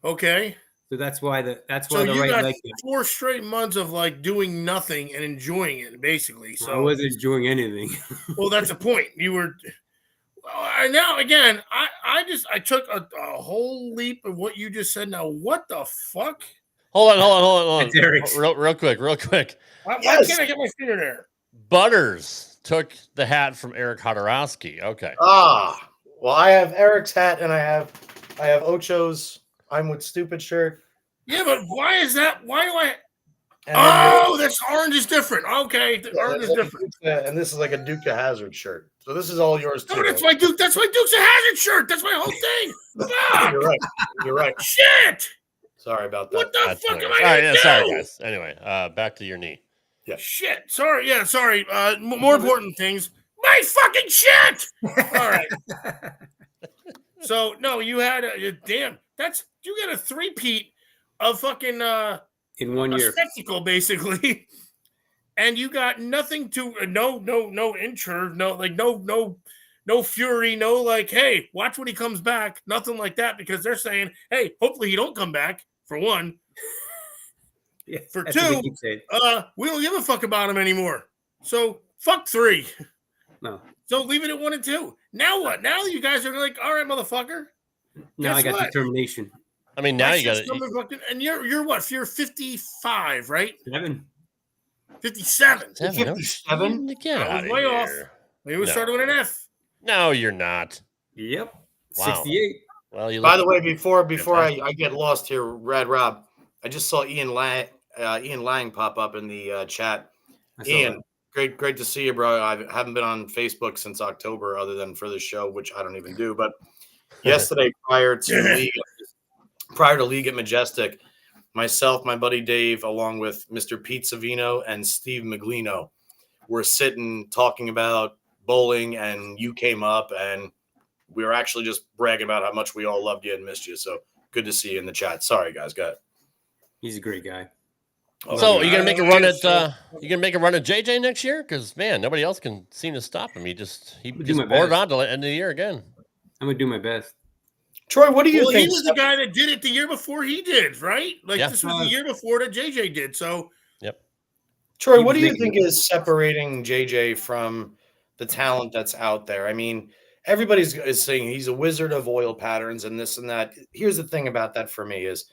Okay. So that's why the you right got leg. 4 straight months of like doing nothing and enjoying it, basically. So I wasn't enjoying anything. Well, that's the point. You were. Now again, I took a whole leap of what you just said. Now what the fuck? Hold on. It's Real quick. Why can't I get my finger there? Butters took the hat from Eric Hodorowski. Okay. Well, I have Eric's hat and I have Ocho's I'm with stupid shirt. Yeah, but why is that? Why do I? That's orange is different. Okay, orange is different. And this is like a Duke of Hazzard shirt. So this is all yours too. No, that's my Duke's of Hazzard shirt. That's my whole thing. You're right. Shit. Sorry about that. What the fuck am I gonna do? Sorry, guys. Anyway, back to your knee. Yeah. Shit. Sorry. Yeah. Sorry. More important things. My fucking shit. All right. So no, you had damn. You got a 3-peat of fucking in 1 year spectacle basically, and you got nothing to no injury, no fury, no like, hey, watch when he comes back, nothing like that, because they're saying, hey, hopefully he don't come back for one. Yeah, for two, we don't give a fuck about him anymore. So fuck 3. No, So leave it at 1 and 2. Now what? Now you guys are like, all right, motherfucker. Now Guess I got what? determination. I mean, now That's you got just to. and you're what? You're 55, right? 57. 57? Get I out was of way here. off. Maybe we started with an F. No, you're not. Yep. Wow. 68. Well, you. By the way, before I get lost here, Rad Rob, I just saw Ian Lang pop up in the chat. Ian, great to see you, bro. I haven't been on Facebook since October, other than for the show, which I don't even do. But yesterday, prior to League at Majestic, myself, my buddy Dave, along with Mr. Pete Savino and Steve Maglino, were sitting talking about bowling, and you came up, and we were actually just bragging about how much we all loved you and missed you. So good to see you in the chat. Sorry, guys. Go ahead. He's a great guy. So you gonna make a run at JJ next year? Because man, nobody else can seem to stop him. He just bored on to the end of the year again. I'm gonna do my best. Troy, what do you think? He was the guy that did it the year before he did, right? Like this was the year before that JJ did. So, Troy, what do you think is separating JJ from the talent that's out there? I mean, everybody's is saying he's a wizard of oil patterns and this and that. Here's the thing about that for me is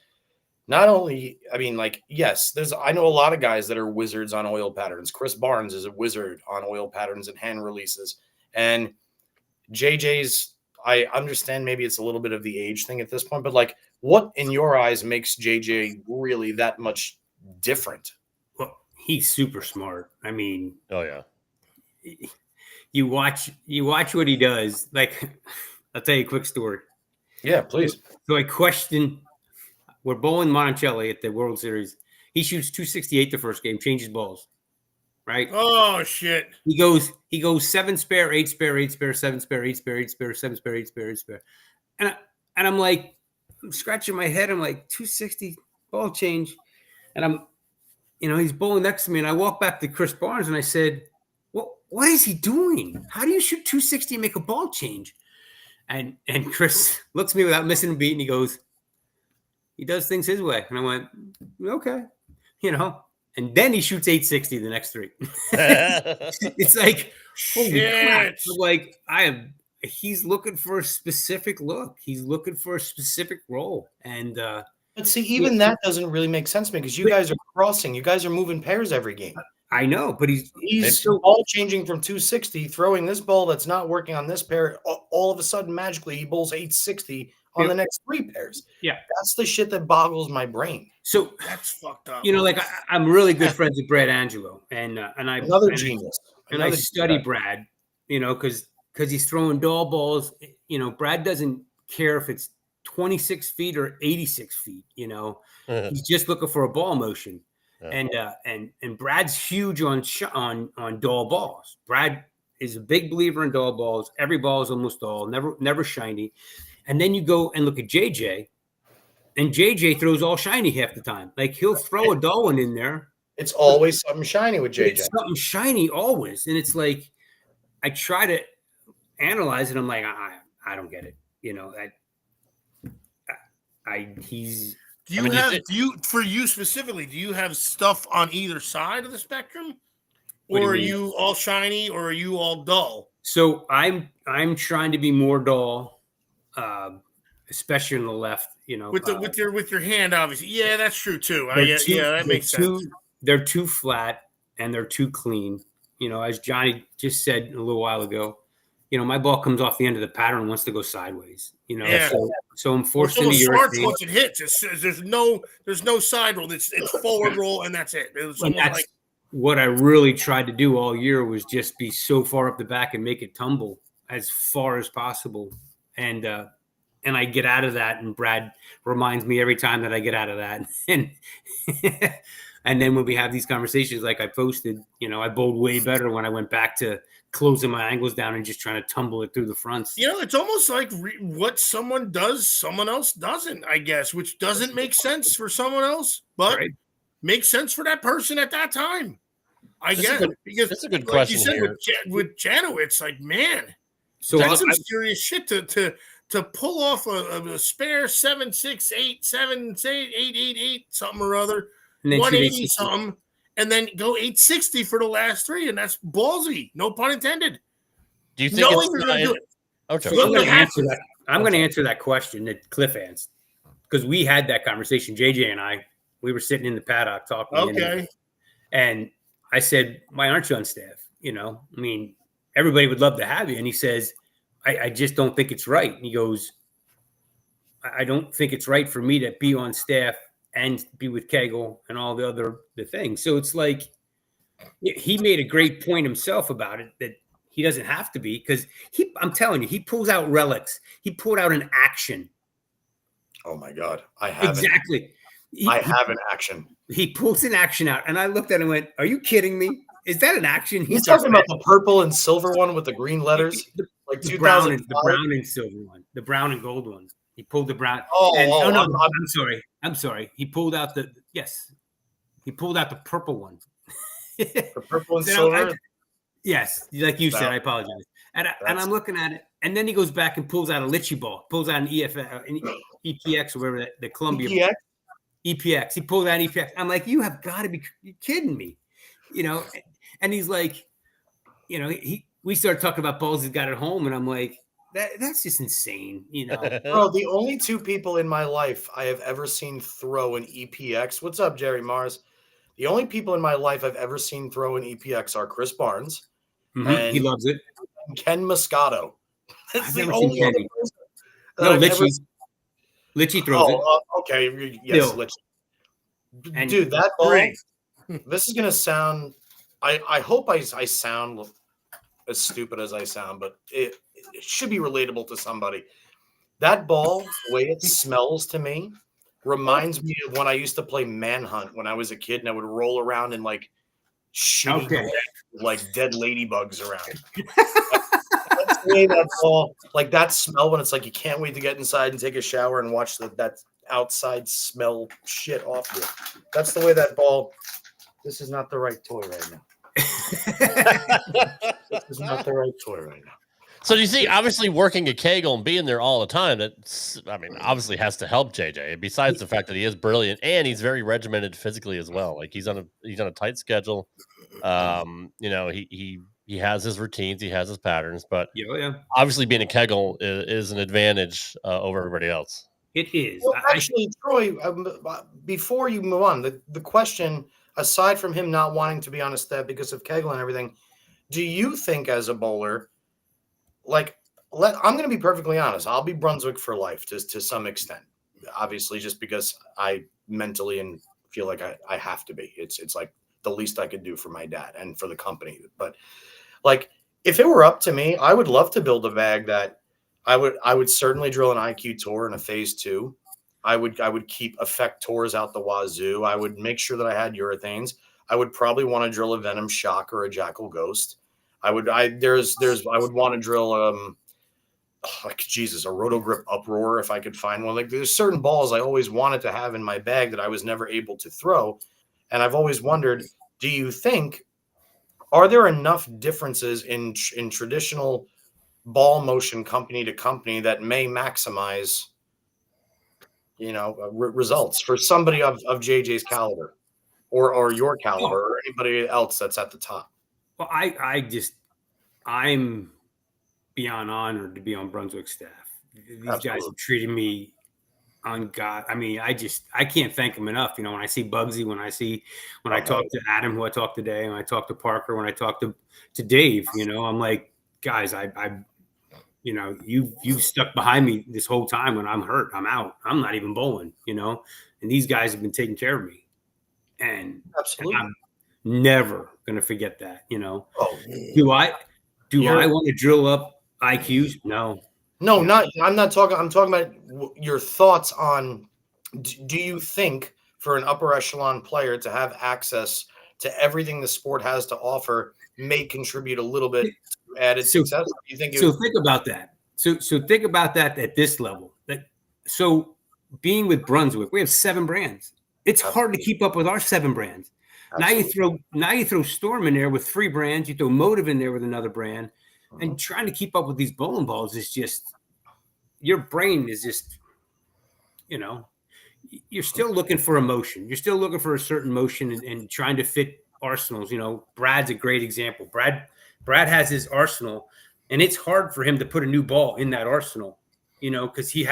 not only, I mean, like, yes, I know a lot of guys that are wizards on oil patterns. Chris Barnes is a wizard on oil patterns and hand releases. And JJ's, I understand maybe it's a little bit of the age thing at this point, but like, what in your eyes makes JJ really that much different? Well, he's super smart. I mean, oh yeah. You watch what he does. Like, I'll tell you a quick story. Yeah, please. So I questioned. We're bowling Monticello at the World Series. He shoots 268 the first game, changes balls. Right? Oh shit. He goes 7 spare, 8 spare, 8 spare, 7 spare, 8 spare, 8 spare, 7 spare, 8 spare, 8 spare. And I'm like, I'm scratching my head. I'm like, 260 ball change. And he's bowling next to me. And I walk back to Chris Barnes and I said, what is he doing? How do you shoot 260 and make a ball change? And Chris looks at me without missing a beat and he goes, he does things his way. And I went, okay, and then he shoots 860 the next 3. It's like, holy crap. Like, he's looking for a specific look. He's looking for a specific role. And, but see, even that doesn't really make sense to me because you guys are crossing. You guys are moving pairs every game. I know, but he's ball changing from 260, throwing this ball that's not working on this pair. All of a sudden, magically, he bowls 860 on the next 3 pairs. Yeah. That's the shit that boggles my brain. So that's fucked up. Like I'm really good friends with Brad Angelo and genius. I study Brad, because he's throwing dog balls. Brad doesn't care if it's 26 feet or 86 feet, he's just looking for a ball motion. Yeah. And Brad's huge on dull balls. Brad is a big believer in dull balls. Every ball is almost dull, never shiny. And then you go and look at JJ, and JJ throws all shiny half the time. Like he'll throw a dull one in there. It's always something shiny with JJ. It's something shiny always, and it's like I try to analyze it. I'm like, I don't get it. For you specifically, do you have stuff on either side of the spectrum? Or are you all shiny or are you all dull? So I'm trying to be more dull, especially on the left, with your hand, obviously. Yeah, that's true too. That makes sense. They're too flat and they're too clean. As Johnny just said a little while ago, my ball comes off the end of the pattern and wants to go sideways. So I'm forced into urethane. Once it hits, there's no side roll. It's forward roll, and that's it. What I really tried to do all year was just be so far up the back and make it tumble as far as possible. And I get out of that, and Brad reminds me every time that I get out of that. And then when we have these conversations, like I posted, I bowled way better when I went back to closing my angles down and just trying to tumble it through the fronts. It's almost like what someone does, someone else doesn't, I guess, which doesn't make sense for someone else, but makes sense for that person at that time. I guess. Because that's a good question. You said with Janowitz, like, man, so that's some serious shit to pull off a spare 7.68, 7.888 something or other, 180 something, and then go 860 for the last 3, and that's ballsy. No pun intended. Do you think knowing you're going to do it? Ocho. So I'm going to answer that. I'm going to answer that question that Cliff asked, because we had that conversation. JJ and I, we were sitting in the paddock talking. Okay. And I said, "Why aren't you on staff? You know, I mean, everybody would love to have you." And he says, I just don't think it's right. And he goes, I don't think it's right for me to be on staff and be with Kegel and all the things. So it's like, he made a great point himself about it, that he doesn't have to be, because I'm telling you, he pulls out relics. He pulled out an action. Oh my God. I have exactly. I have an action. He pulls an action out, and I looked at him and went, "Are you kidding me? Is that an action?" He's talking about the purple and silver one with the green letters, like the brown and silver one, the brown and gold one. He pulled the brown. I'm sorry. He pulled out he pulled out the purple one. The purple and silver. Yes, like you said. I apologize. And I'm looking at it, and then he goes back and pulls out a Litchi ball, pulls out an EPX or whatever, the Columbia. EPX. He pulled out EPX. I'm like, you have got to be kidding me, you know? And he's like, you know, we started talking about balls he's got at home, and I'm like, that's just insane, you know? Bro, the only two people in my life I have ever seen throw an EPX. What's up, Jerry Mars? The only people in my life I've ever seen throw an EPX are Chris Barnes. And he loves it. Ken Moscato. That's I've the never only seen Kenny. No, Litchi throws it. Okay. Yes, Litchi. Dude, that ball. This is going to sound, I hope I sound as stupid as I sound, but it should be relatable to somebody. That ball, the way it smells to me, reminds me of when I used to play Manhunt when I was a kid, and I would roll around and like shoot like dead ladybugs around. That's the way that ball, like that smell when it's like you can't wait to get inside and take a shower and watch that outside smell shit off you. That's the way that ball. This is not the right toy right now. This is not the right toy right now. So you see, obviously working at Kegel and being there all the time, obviously has to help JJ. Besides the fact that he is brilliant and he's very regimented physically as well. Like he's on a tight schedule. You know, he has his routines, he has his patterns, but obviously being a Kegel is an advantage over everybody else. It is. Well, actually, Troy, before you move on, the question, aside from him not wanting to be on a staff because of Kegel and everything, do you think as a bowler, like, I'm going to be perfectly honest, I'll be Brunswick for life to some extent, obviously, just because I mentally and feel like I have to be. It's like the least I could do for my dad and for the company. But like, if it were up to me, I would love to build a bag that I would certainly drill an IQ tour and a phase 2. I would keep effect tours out the wazoo. I would make sure that I had urethanes. I would probably want to drill a Venom Shock or a Jackal Ghost. I would want to drill a Roto Grip Uproar if I could find one. Like there's certain balls I always wanted to have in my bag that I was never able to throw. And I've always wondered, do you think, are there enough differences in traditional ball motion company to company that may maximize, you know, results for somebody of JJ's caliber or your caliber or anybody else that's at the top? Well, I'm beyond honored to be on Brunswick staff. These guys have treated me on God. I mean, I can't thank them enough. You know, when I see Bugsy, when I talk to Adam, who I talked today, when I talk to Parker, when I talk to Dave, you know, I'm like, guys, you know, you've stuck behind me this whole time. When I'm hurt, I'm out. I'm not even bowling, you know, and these guys have been taking care of me. And absolutely, I'm never going to forget that, you know. Do I want to drill up IQs? No, I'm not talking. I'm talking about your thoughts on, do you think for an upper echelon player to have access to everything the sport has to offer may contribute a little bit to added success? You think think about that. So think about that at this level. So being with Brunswick, we have 7 brands. It's hard to keep up with our 7 brands. Absolutely. Now you throw Storm in there with 3 brands. You throw Motive in there with another brand, and trying to keep up with these bowling balls is just, your brain is just, you know, you're still looking for emotion. You're still looking for a certain motion and trying to fit arsenals. You know, Brad's a great example. Brad has his arsenal, And it's hard for him to put a new ball in that arsenal, because he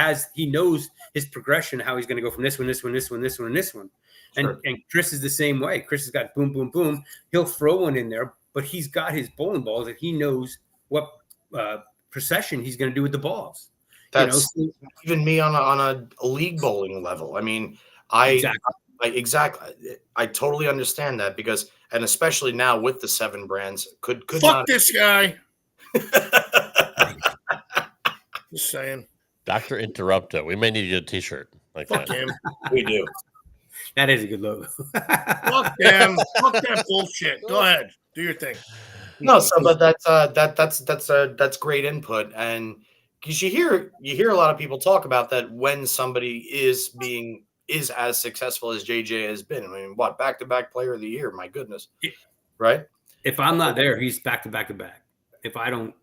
knows his progression, how he's going to go from this one, this one, this one, this one, and this one. Sure. And Chris is the same way. Chris has got boom, boom, boom. He'll throw one in there, but he's got his bowling balls that he knows what procession he's going to do with the balls. That's even me on a league bowling level. I mean, exactly. I totally understand that because, and especially now with the 7 brands, could fuck not this guy. Just saying. Dr. Interrupto. We may need to get a t-shirt like fuck that. Him. We do. That is a good logo. Fuck them. Fuck that bullshit. Go ahead. Do your thing. No, so but that's great input. And because you hear a lot of people talk about that when somebody is as successful as JJ has been. I mean, what, back-to-back player of the year? My goodness. Right? If I'm not there, he's back-to-back-to-back. If I don't.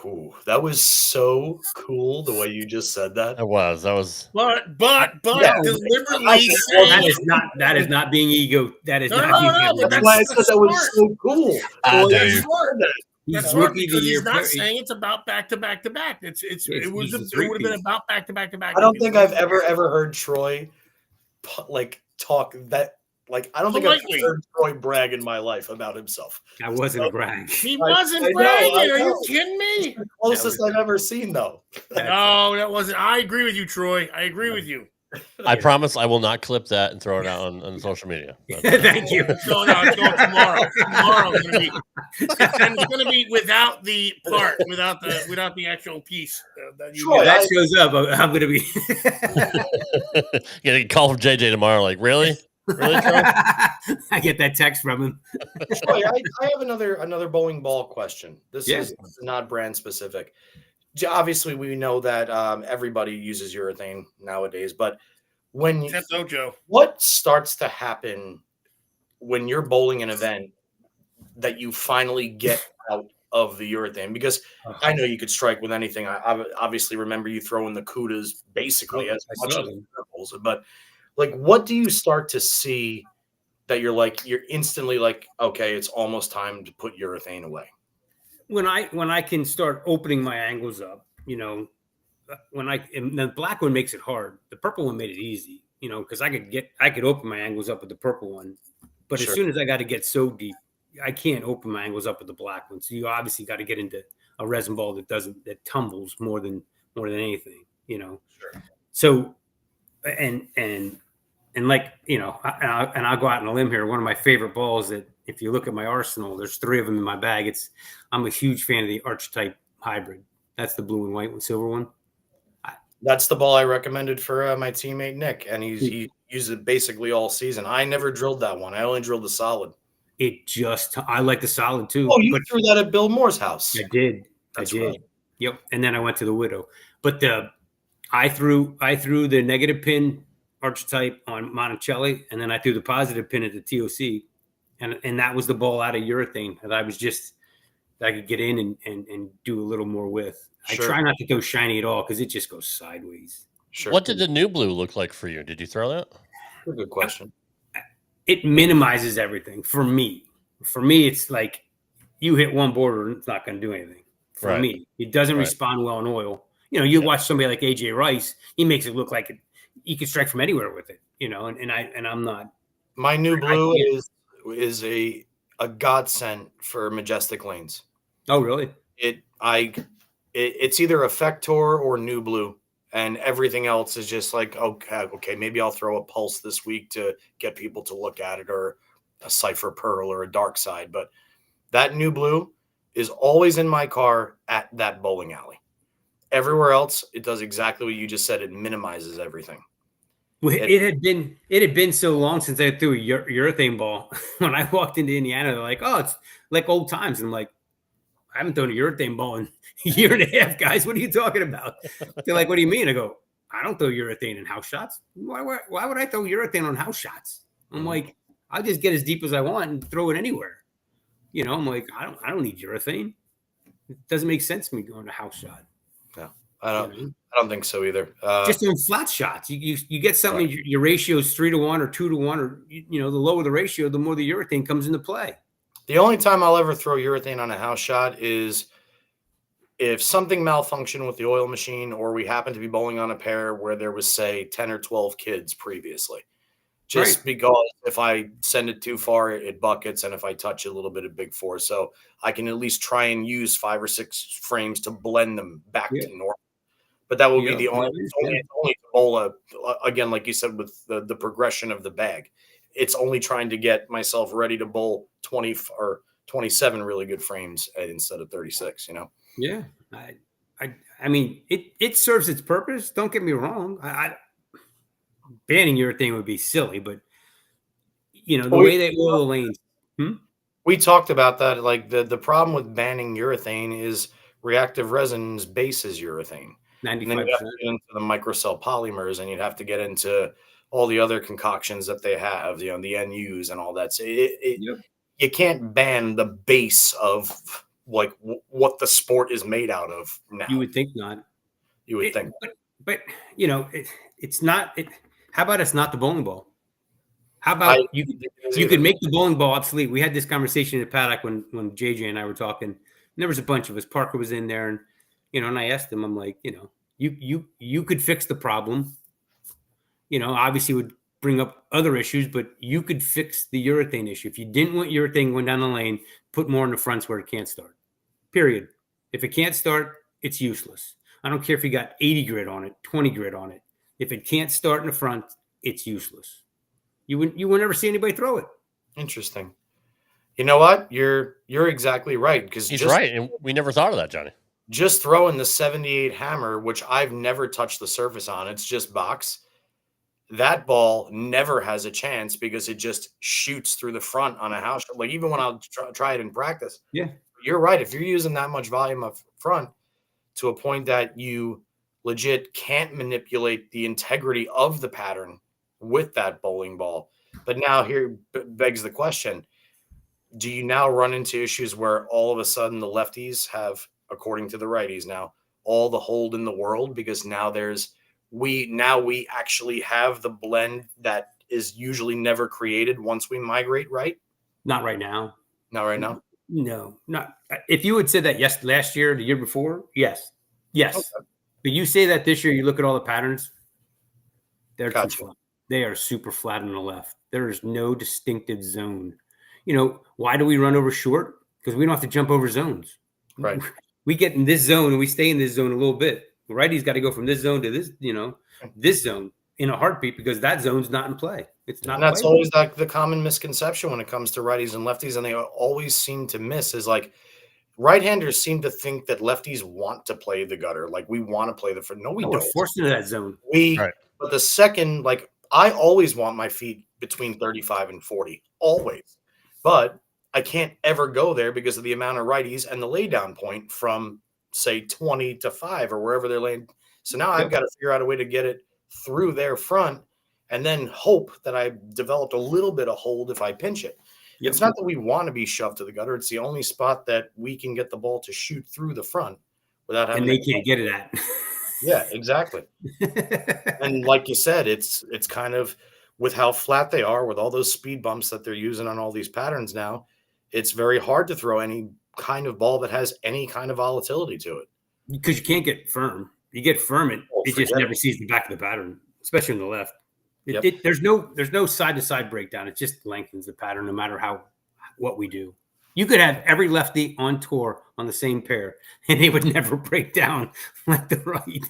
Ooh, that was so cool the way you just said that. That was. But Yeah. deliberately That is not being ego. That is not being ego. That's why I said that was so cool. He's rookie of the year. He's not saying it's about back-to-back-to-back. It would have been about back-to-back-to-back. I don't think I've ever heard Troy talk that. I don't think I've heard Troy brag in my life about himself. I wasn't a brag. He wasn't bragging. Are you kidding me? It's the closest I've ever seen, though. No, that wasn't. I agree with you, Troy. I agree with you. I promise I will not clip that and throw it out on social media. Thank you. It's going tomorrow. Tomorrow's gonna be, and it's gonna be without the part, without the actual piece. That shows up. I'm gonna be. Get a call from JJ tomorrow. Like, really? Really, Troy? I get that text from him. Troy, I have another bowling ball question. This is not brand specific. Obviously, we know that everybody uses urethane nowadays, but except Ocho. What starts to happen when you're bowling an event that you finally get out of the urethane? Because I know you could strike with anything. I obviously remember you throwing the kudas basically as much as purples, but what do you start to see that you're instantly like, okay, it's almost time to put urethane away? When I can start opening my angles up, and the black one makes it hard. The purple one made it easy, because I could open my angles up with the purple one, but as soon as I got to get so deep, I can't open my angles up with the black one. So you obviously got to get into a resin ball that tumbles more than anything, Sure. So, and I'll go out on a limb here. One of my favorite balls that, if you look at my arsenal, there's 3 of them in my bag. I'm a huge fan of the archetype hybrid. That's the blue and white and silver one. That's the ball I recommended for my teammate Nick, and he used it basically all season. I never drilled that one. I only drilled the solid. I like the solid too. Oh, you threw that at Bill Moore's house. I did. That's I did. right. Yep. And then I went to the Widow. But I threw the negative pin archetype on Monticelli, and then I threw the positive pin at the TOC. And that was the ball out of urethane that I could get in and do a little more with. Sure. I try not to go shiny at all because it just goes sideways. Sure. What did the new blue look like for you? Did you throw that? That's a good question. It minimizes everything for me. For me, it's like you hit one border and it's not going to do anything. For me, it doesn't respond well in oil. You watch somebody like AJ Rice. He makes it look like he can strike from anywhere with it. And I'm not. My new blue is a godsend for majestic lanes. Oh, really? It's either Effector or New Blue, and everything else is just like, okay, maybe I'll throw a Pulse this week to get people to look at it, or a Cypher Pearl or a Dark Side. But that New Blue is always in my car at that bowling alley. Everywhere else, it does exactly what you just said. It minimizes everything. Well, it had been so long since I threw a urethane ball. When I walked into Indiana, they're like, "Oh, it's like old times." And I'm like, "I haven't thrown a urethane ball in a year and a half, guys. What are you talking about?" They're like, "What do you mean?" I go, "I don't throw urethane in house shots. Why would I throw urethane on house shots?" I'm like, "I'll just get as deep as I want and throw it anywhere." I'm like, I don't need urethane. It doesn't make sense to me going to house shot. No, I don't think so either. Just on flat shots, you get something. Right. Your ratio is 3-1 or 2-1, or the lower the ratio, the more the urethane comes into play. The only time I'll ever throw urethane on a house shot is if something malfunctioned with the oil machine, or we happen to be bowling on a pair where there was, say, 10 or 12 kids previously, just because if I send it too far, it buckets, and if I touch it a little bit of big four. So I can at least try and use 5 or 6 frames to blend them back to normal. But that will be the only, only to bowl again, like you said, with the progression of the bag. It's only trying to get myself ready to bowl 20 or 27 really good frames instead of 36, Yeah. I mean, it serves its purpose. Don't get me wrong. Banning urethane would be silly, but the way they oil the lanes. We talked about that. Like the problem with banning urethane is reactive resins bases urethane. 95%. And then you have to get into the microcell polymers, and you'd have to get into all the other concoctions that they have, the NUs and all that. So you can't ban the base of like what the sport is made out of now. You would think not. You would think. But it's not. How about it's not the bowling ball? How about you could make the bowling ball obsolete? We had this conversation in the paddock when JJ and I were talking. And there was a bunch of us. Parker was in there, and and I asked him, I'm like, you could fix the problem. Obviously would bring up other issues, but you could fix the urethane issue. If you didn't want urethane going down the lane, put more in the fronts where it can't start. Period. If it can't start, it's useless. I don't care if you got 80 grit on it, 20 grit on it. If it can't start in the front, it's useless. You will never see anybody throw it. Interesting. You know what? You're exactly right. Because he's right. And we never thought of that, Johnny. Just throwing the 78 hammer, which I've never touched the surface on, it's just box. That ball never has a chance because it just shoots through the front on a house. Like even when I'll try it in practice. Yeah. You're right. If you're using that much volume up front to a point that you legit can't manipulate the integrity of the pattern with that bowling ball. But now here begs the question, do you now run into issues where all of a sudden the lefties have, according to the righties now, all the hold in the world because now we actually have the blend that is usually never created once we migrate, right? Not right now. Not right now? No, not. If you had said that last year, the year before, yes. Okay. But you say that this year, you look at all the patterns, they're too flat. They are super flat on the left. There is no distinctive zone. Why do we run over short? Because we don't have to jump over zones. Right. We get in this zone and we stay in this zone a little bit. The righty's got to go from this zone to this, this zone in a heartbeat because that zone's not in play. It's not. And that's always like the common misconception when it comes to righties and lefties, and they always seem to miss is like right-handers seem to think that lefties want to play the gutter, like we want to play the front. No, we don't. We're forced into that zone. But the second, like I always want my feet between 35 and 40, always. But I can't ever go there because of the amount of righties and the laydown point from say 20 to 5 or wherever they're laying. So now I've got to figure out a way to get it through their front and then hope that I've developed a little bit of hold if I pinch it. It's not that we want to be shoved to the gutter. It's the only spot that we can get the ball to shoot through the front without having. And they can't get it at. Yeah, exactly. And like you said, it's kind of with how flat they are, with all those speed bumps that they're using on all these patterns now, it's very hard to throw any kind of ball that has any kind of volatility to it. Because you can't get firm. You get firm, it just never sees the back of the pattern, especially on the left. There's no side-to-side breakdown. It just lengthens the pattern no matter what we do. You could have every lefty on tour on the same pair, and they would never break down like the right.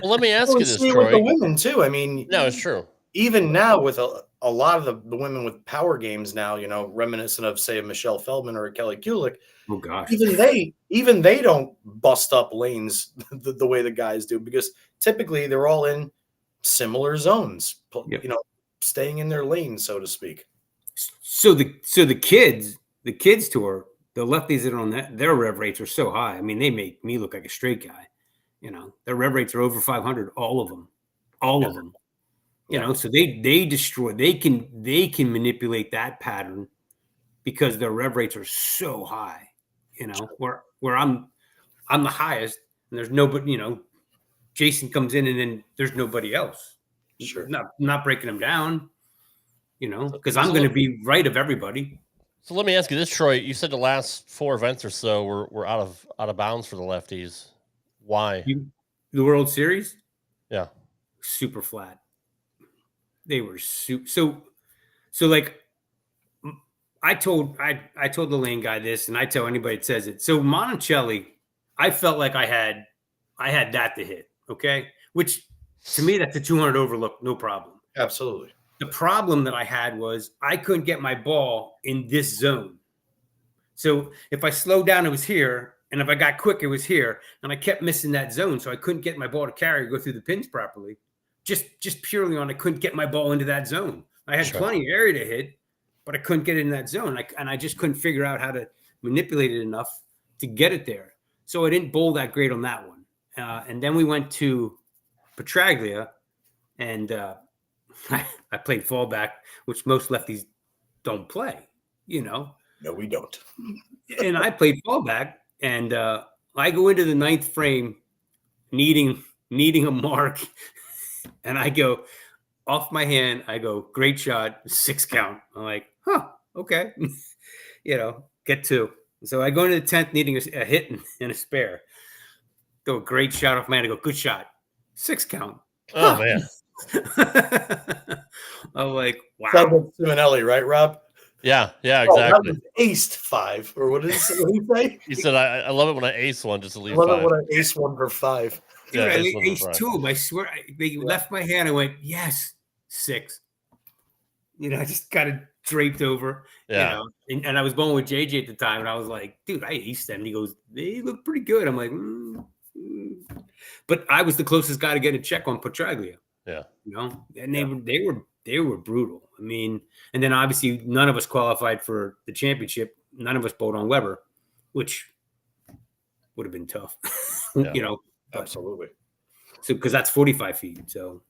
Well, let me ask you this, Troy. With the women too. I mean, no, it's true. Even now, with a lot of the women with power games now, reminiscent of say a Michelle Feldman or a Kelly Kulick. Oh gosh, even they don't bust up lanes the way the guys do because typically they're all in similar zones, staying in their lane, so to speak. So the kids tour, the lefties that are on that, their rev rates are so high. I mean, they make me look like a straight guy. Their rev rates are over 500, all of them. So they destroy. They can manipulate that pattern because their rev rates are so high. Where I'm the highest, and there's nobody. Jason comes in, and then there's nobody else. Sure, not breaking them down. Because I'm going to be right of everybody. So let me ask you this, Troy. You said the last 4 events or so were out of bounds for the lefties. Why? The World Series? Yeah. Super flat. They were so like I told the lane guy this, and I tell anybody that says it. So Monticelli, I felt like I had that to hit. Okay. Which to me, that's a 200 overlook, no problem. Absolutely. The problem that I had was I couldn't get my ball in this zone. So if I slowed down, it was here. And if I got quick, it was here. And I kept missing that zone. So I couldn't get my ball to carry, go through the pins properly. Just purely on I couldn't get my ball into that zone. I had plenty of area to hit, but I couldn't get it in that zone. And I just couldn't figure out how to manipulate it enough to get it there. So I didn't bowl that great on that one. And then we went to Petraglia, and I played fallback, which most lefties don't play, No, we don't. And I played fallback, and I go into the 9th frame needing a mark, and I go off my hand. I go, great shot, 6 count. I'm like, okay, get 2. So I go into the 10th needing a hit and a spare. Go great shot off my hand. I go, good shot, 6 count. Oh man. I'm like, wow. That was Simonelli, right, Rob? Yeah, exactly. That was aced 5, or what did he say? He said, I love it when I ace one just to leave 5. I love it when I ace one for 5. Dude, I aced 2. I swear, they left my hand. I went, yes, 6. I just got it draped over. Yeah. And I was bowling with JJ at the time, and I was like, dude, I aced them. And he goes, they look pretty good. I'm like, But I was the closest guy to get a check on Petraglia. Yeah. And they were brutal. I mean, and then obviously none of us qualified for the championship. None of us bowled on Weber, which would have been tough. Yeah. Absolutely. So because that's 45 feet. So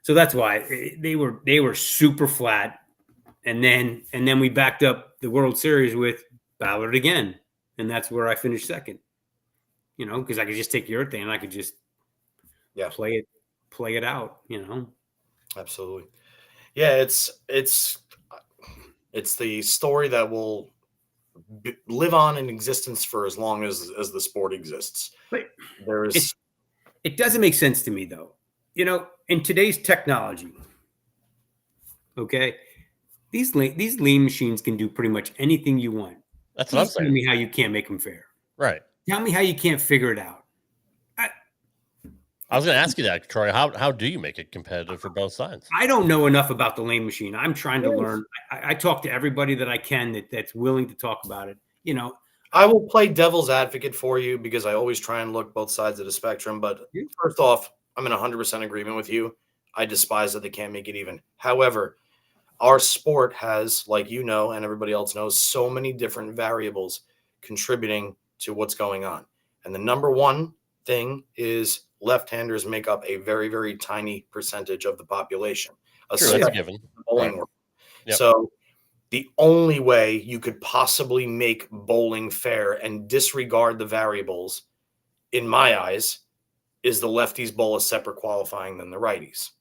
so that's why they were super flat. And then we backed up the World Series with Ballard again. And that's where I finished second. Because I could just take your thing and I could just play it out, Absolutely. Yeah, it's the story that will live on in existence for as long as the sport exists. But it doesn't make sense to me though. In today's technology, okay, these lean machines can do pretty much anything you want. That's what I'm saying. Tell me how you can't make them fair. Right. Tell me how you can't figure it out. I was going to ask you that, Troy. How do you make it competitive for both sides? I don't know enough about the lane machine. I'm trying to learn. I talk to everybody that I can that's willing to talk about it. I will play devil's advocate for you because I always try and look both sides of the spectrum. But first off, I'm in 100% agreement with you. I despise that they can't make it even. However, our sport has, like and everybody else knows, so many different variables contributing to what's going on. And the number one thing is left-handers make up a very, very tiny percentage of the population. Sure, that's a given. Bowling world. Yep. So the only way you could possibly make bowling fair and disregard the variables, in my eyes, is the lefties bowl a separate qualifying than the righties.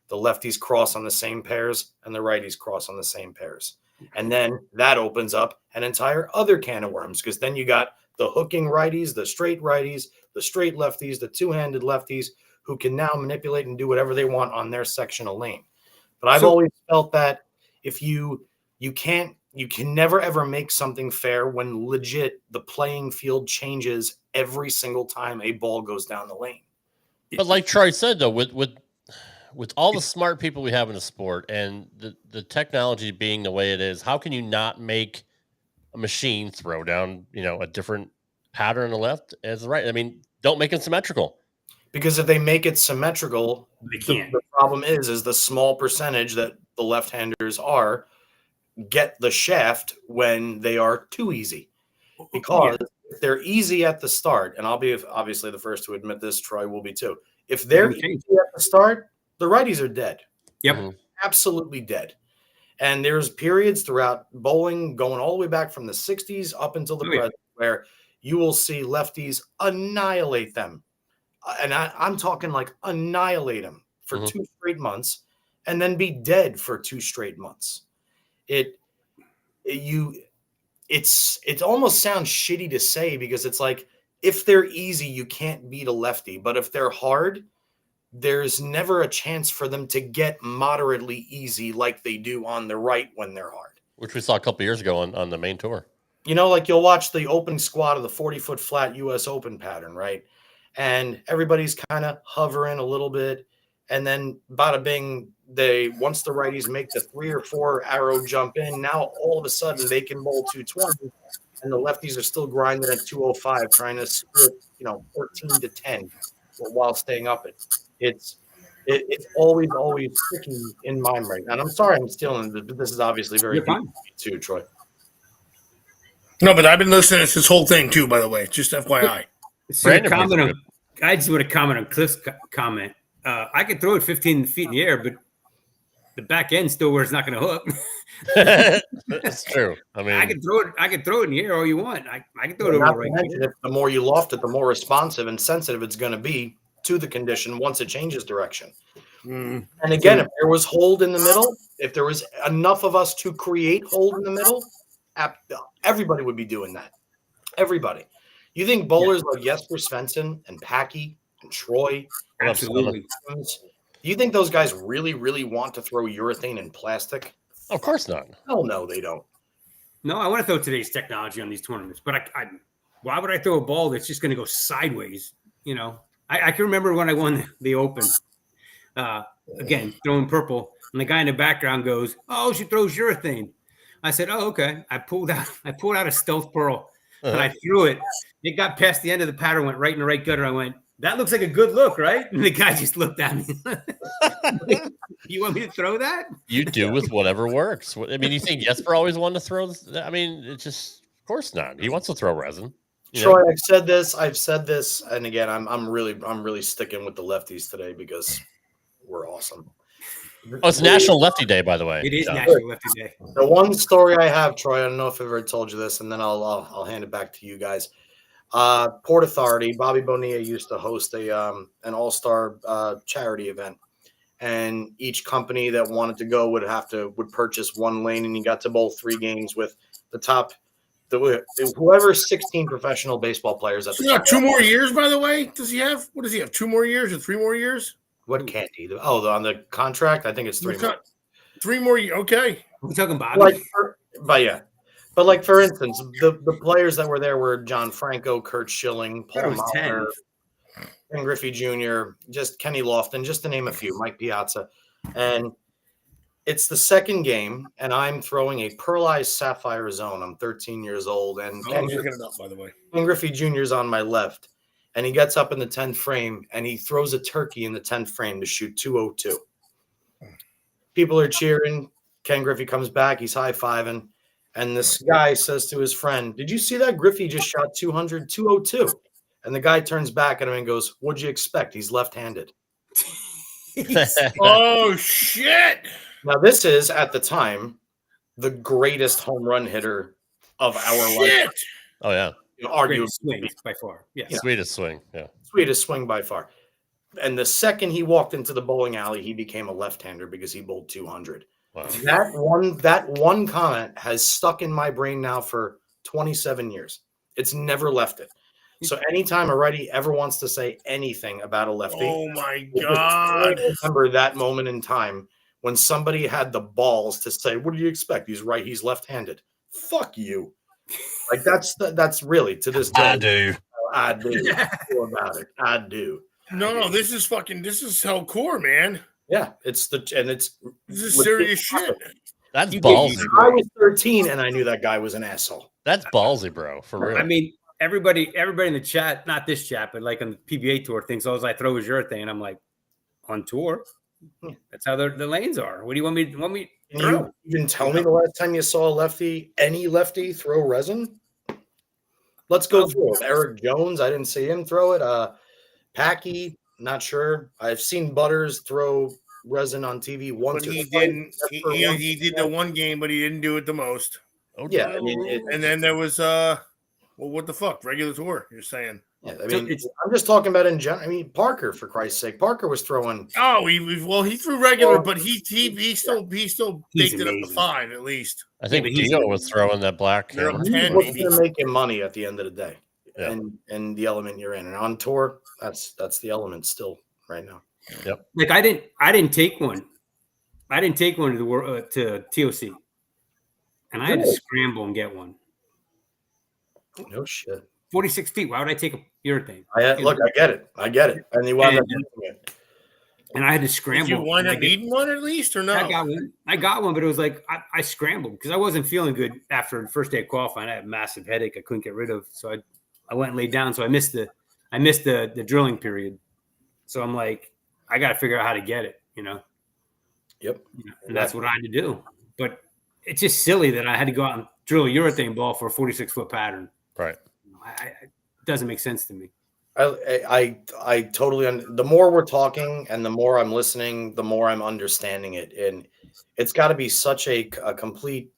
The lefties cross on the same pairs and the righties cross on the same pairs. And then that opens up an entire other can of worms because then you got the hooking righties, the straight lefties, the two-handed lefties who can now manipulate and do whatever they want on their section of lane. But I've always felt that if you can never ever make something fair when legit the playing field changes every single time a ball goes down the lane. But like Troy said, though, with all the smart people we have in the sport and the technology being the way it is, how can you not make a machine throw down, a different pattern on the left as the right? I mean, don't make it symmetrical. Because if they make it symmetrical, they can't. The problem is the small percentage that the left-handers get the shaft when they are too easy. Because if they're easy at the start, and I'll be obviously the first to admit this, Troy will be too. If they're easy at the start, the righties are dead. Yep. Absolutely dead. And there's periods throughout bowling going all the way back from the 60s up until the present where you will see lefties annihilate them. And I'm talking like annihilate them for 2 straight months and then be dead for 2 straight months. it almost sounds shitty to say because it's like if they're easy, you can't beat a lefty, but if they're hard, there's never a chance for them to get moderately easy like they do on the right when they're hard. Which we saw a couple years ago on the main tour. Like you'll watch the opening squat of the 40-foot flat US Open pattern, right? And everybody's kind of hovering a little bit. And then bada bing, once the righties make the 3 or 4 arrow jump in, now all of a sudden they can bowl 220 and the lefties are still grinding at 205, trying to split, 13 to 10 while staying up it. It's always sticking in my mind. And I'm sorry I'm stealing, but this is obviously very deep too, Troy. No, but I've been listening to this whole thing too, by the way. Just FYI. I just want to comment on Cliff's comment. I could throw it 15 feet in the air, but the back end still where it's not going to hook. That's true. I mean, I can throw it in the air all you want. I can throw it over the right. The more you loft it, the more responsive and sensitive it's going to be to the condition once it changes direction. And again, if there was hold in the middle, if there was enough of us to create hold in the middle, everybody would be doing that. Everybody. You think bowlers like Jesper Svensson and Packy and Troy, absolutely. Do you think those guys really, really want to throw urethane and plastic? Of course not. Hell no, they don't. No, I want to throw today's technology on these tournaments, but why would I throw a ball that's just going to go sideways? I can remember when I won the Open, again, throwing purple, and the guy in the background goes, "Oh, she throws urethane." I said, "Oh, okay." I pulled out a stealth pearl, and I threw it. It got past the end of the pattern, went right in the right gutter. I went, "That looks like a good look, right?" And the guy just looked at me. You want me to throw that? You do with whatever works. I mean, you think Jesper always wanted to throw? I mean, it's just, of course not. He wants to throw resin. Troy, I've said this, and again, I'm really sticking with the lefties today because we're awesome. Oh, it's National Lefty Day, by the way. It is National Lefty Day. The one story I have, Troy, I don't know if I've ever told you this, and then I'll hand it back to you guys. Port Authority, Bobby Bonilla used to host an all-star charity event, and each company that wanted to go would purchase one lane, and you got to bowl 3 games with the top. Whoever 16 professional baseball players at the top. 2 more years, by the way. Does he have? What does he have? 2 more years or 3 more years? What can't he do? Oh, on the contract, I think it's 3 more. 3 more years. Okay. We're talking Bobby. But for instance, the players that were there were John Franco, Kurt Schilling, Paul Molitor, Ken Griffey Jr., just Kenny Lofton, just to name a few, Mike Piazza, and it's the second game, and I'm throwing a pearlized sapphire zone. I'm 13 years old, and Ken Griffey Jr. is on my left, and he gets up in the 10th frame, and he throws a turkey in the 10th frame to shoot 202. People are cheering. Ken Griffey comes back. He's high-fiving, and this guy says to his friend, "Did you see that? Griffey just shot 202. And the guy turns back at him and goes, "What'd you expect? He's left-handed." Oh, shit. Now, this is, at the time, the greatest home run hitter of our life. Oh, yeah. Arguably swing by far. Yeah. Sweetest swing. Yeah. Sweetest swing by far. And the second he walked into the bowling alley, he became a left-hander because he bowled 200. Wow. That one comment has stuck in my brain now for 27 years. It's never left it. So anytime a righty ever wants to say anything about a lefty, oh my God, remember that moment in time when somebody had the balls to say, "What do you expect? He's right. He's left-handed." Fuck you. Like that's really to this day. I do. I do about it. I do. No, this is hardcore, man. Yeah, this is serious shit. That's ballsy. I was 13 and I knew that guy was an asshole. That's ballsy, bro. For real. I mean, everybody in the chat, not this chat, but like on the PBA tour, thinks all I throw is urethane. I'm like, on tour, that's how the lanes are. What do you want me? Can you even tell me the last time you saw any lefty throw resin? Let's go through it. Eric Jones, I didn't see him throw it. Packy, not sure. I've seen Butters throw resin on TV once. But he didn't. He did the one game, but he didn't do it the most. Yeah, I mean, and then there was well, what the fuck? Regular tour, you're saying? Yeah, I mean, I'm just talking about in general. I mean, Parker, for Christ's sake, Parker was throwing. Oh, he threw regular, but he still baked it up to 5 at least. I think Dio was throwing that black. They're up 10, What's maybe. going to make him money at the end of the day, and the element you're in, and on tour, that's the element still right now. Yep. Like I didn't take one. I didn't take one to TOC, and I had to scramble and get one. No shit. 46 feet. Why would I take a urethane? Look, I get it. And he wound up using it. And I had to scramble. Did you wind up needing one at least, or no? I got one, but it was like I scrambled because I wasn't feeling good after the first day of qualifying. I had a massive headache I couldn't get rid of, so I went and laid down. So I missed the drilling period. So I'm like, I got to figure out how to get it, Yep. And that's what I had to do. But it's just silly that I had to go out and drill a urethane ball for a 46-foot pattern. Right. It doesn't make sense to me. I totally the more we're talking and the more I'm listening, the more I'm understanding it, and it's got to be such a complete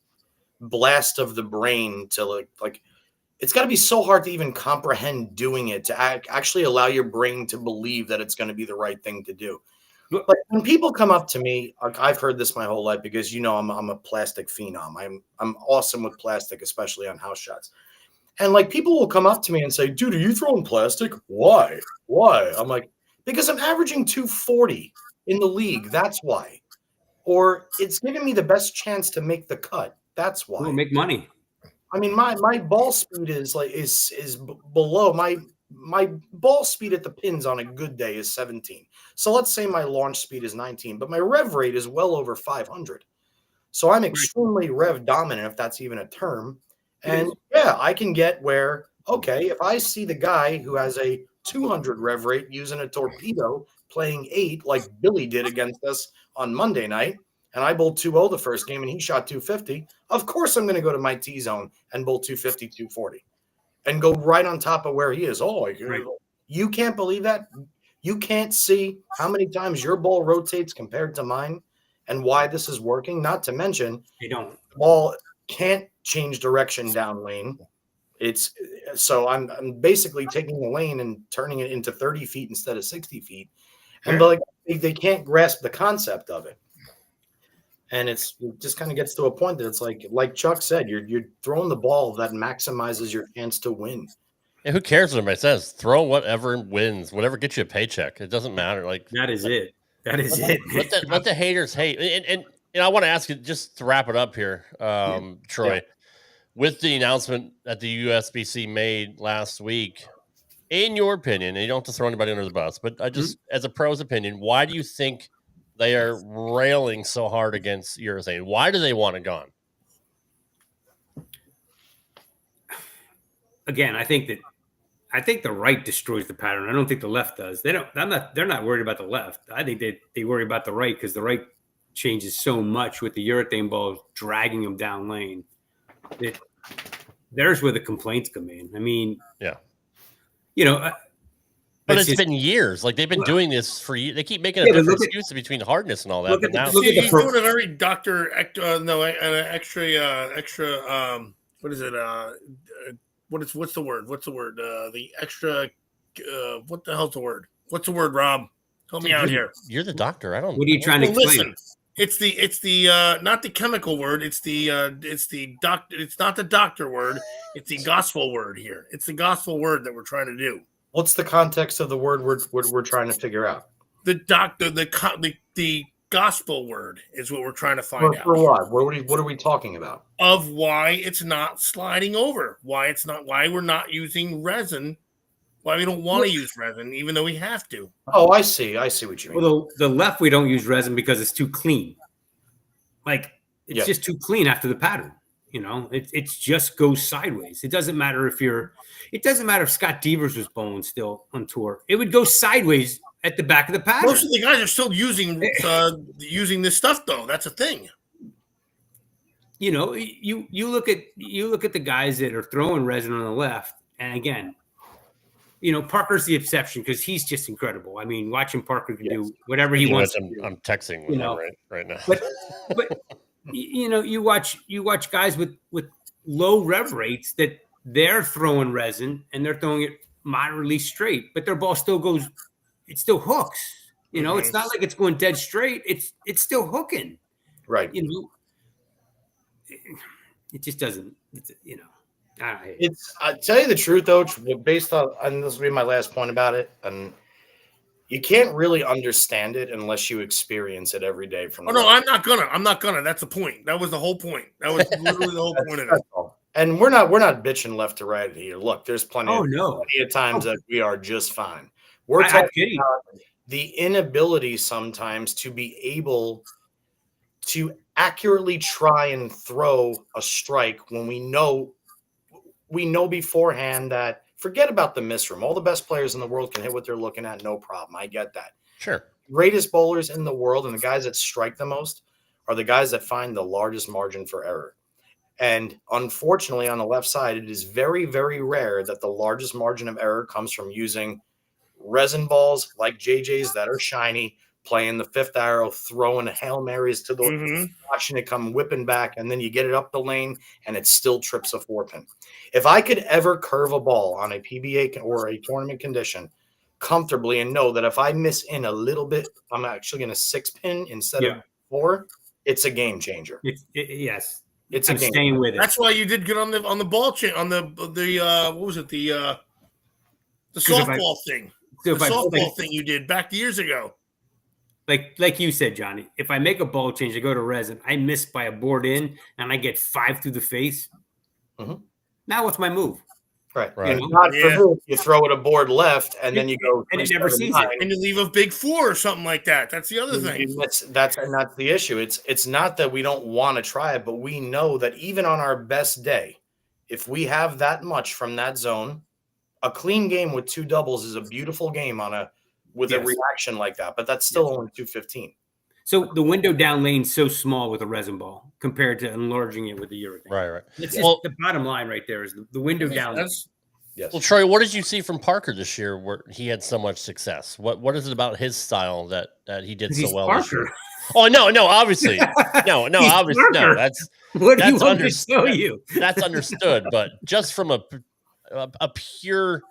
blast of the brain to like it's got to be so hard to even comprehend doing it, to actually allow your brain to believe that it's going to be the right thing to do. Like when people come up to me, I've heard this my whole life because I'm a plastic phenom. I'm awesome with plastic, especially on house shots. And like people will come up to me and say, "Dude, are you throwing plastic? Why? Why?" I'm like, "Because I'm averaging 240 in the league. That's why." Or it's giving me the best chance to make the cut. That's why. We'll make money. I mean, my ball speed is below my ball speed at the pins on a good day is 17. So let's say my launch speed is 19, but my rev rate is well over 500. So I'm extremely rev dominant, if that's even a term. And yeah, I can get where, okay, if I see the guy who has a 200 rev rate using a torpedo playing 8 like Billy did against us on Monday night, and I bowled 2-0 the first game and he shot 250, of course I'm going to go to my T-zone and bowl 250, 240 and go right on top of where he is. You can't believe that? You can't see how many times your ball rotates compared to mine and why this is working, not to mention they don't. The ball can't change direction down lane. So I'm basically taking the lane and turning it into 30 feet instead of 60 feet. And but like they can't grasp the concept of it. And it just kind of gets to a point that it's like Chuck said, you're throwing the ball that maximizes your chance to win. Yeah, who cares what anybody says? Throw whatever wins, whatever gets you a paycheck. It doesn't matter. Like that is it. That is it. Let the haters hate. And I want to ask you just to wrap it up here, Troy, with the announcement that the USBC made last week. In your opinion, and you don't have to throw anybody under the bus, but I just as a pro's opinion, why do you think they are railing so hard against urethane? Why do they want it gone? Again, I think the right destroys the pattern. I don't think the left does. They're not worried about the left. I think they worry about the right because the right changes so much with the urethane balls dragging them down lane. There's where the complaints come in. I mean, but it's been years. Like they've been doing this for years. They keep making a different excuses between hardness and all that. But now he's doing a very Dr. extra. What is it? What's the word? The extra. What the hell's the word? What's the word, Rob? Help me out here. You're the doctor. I don't. What are you trying to explain? Listen, it's the not the chemical word. It's the doctor. It's not the doctor word. It's the gospel word here. It's the gospel word that we're trying to do. What's the context of the word we're trying to figure out? The doctor, the gospel word is what we're trying to find out. For what? What are we talking about? Of why it's not sliding over. Why we're not using resin. Why we don't want to use resin, even though we have to. Oh, I see what you mean. Well, the left we don't use resin because it's too clean. Like it's just too clean after the pattern. It just goes sideways. It doesn't matter if Scott Devers was bowling still on tour. It would go sideways at the back of the pattern. Most of the guys are still using this stuff though. That's a thing. You look at the guys that are throwing resin on the left, and again, Parker's the exception because he's just incredible. I mean, watching Parker can do whatever he wants to do. I'm texting with him right now. But you watch guys with low rev rates that they're throwing resin and they're throwing it moderately straight, but their ball still goes, it still hooks. You know, it's not like it's going dead straight. It's still hooking. Right. You know, it just doesn't, I tell you the truth, though, based on, and this will be my last point about it, and you can't really understand it unless you experience it every day. I'm not gonna. That's the point. That was the whole point. That was literally the whole point of it. And we're not bitching left to right here. Look, there's plenty of times that we are just fine. We're talking about the inability sometimes to be able to accurately try and throw a strike when we know beforehand that forget about the miss room. All the best players in the world can hit what they're looking at, no problem. I get that. Sure. Greatest bowlers in the world and the guys that strike the most are the guys that find the largest margin for error. And unfortunately, on the left side, it is very, very rare that the largest margin of error comes from using resin balls like JJ's that are shiny, playing the fifth arrow, throwing Hail Marys to the watching it come whipping back, and then you get it up the lane and it still trips a 4-pin. If I could ever curve a ball on a PBA or a tournament condition comfortably and know that if I miss in a little bit, I'm actually going to 6-pin instead of 4, it's a game changer. Yes. It's I'm staying with it. That's why you did good on the ball chain on the what was it, the softball thing. The softball thing you did back years ago. Like you said, Johnny, if I make a ball change, I go to resin, I miss by a board in, and I get 5 through the face. Now what's my move? Right. You know? You throw it a board left, and then you go and it never sees it, and you leave a big 4 or something like that. That's the other thing. That's the issue. It's not that we don't want to try it, but we know that even on our best day, if we have that much from that zone, a clean game with 2 doubles is a beautiful game with a reaction like that. But that's still only 215. So the window down lane's so small with a resin ball compared to enlarging it with the urethane. Right. It's just the bottom line right there is the window down lane. Yes. Well, Troy, what did you see from Parker this year where he had so much success? What is it about his style that he did so well this year? Oh, no, obviously. No, obviously. No, that's what do you want me to show you? That's understood, but just from a pure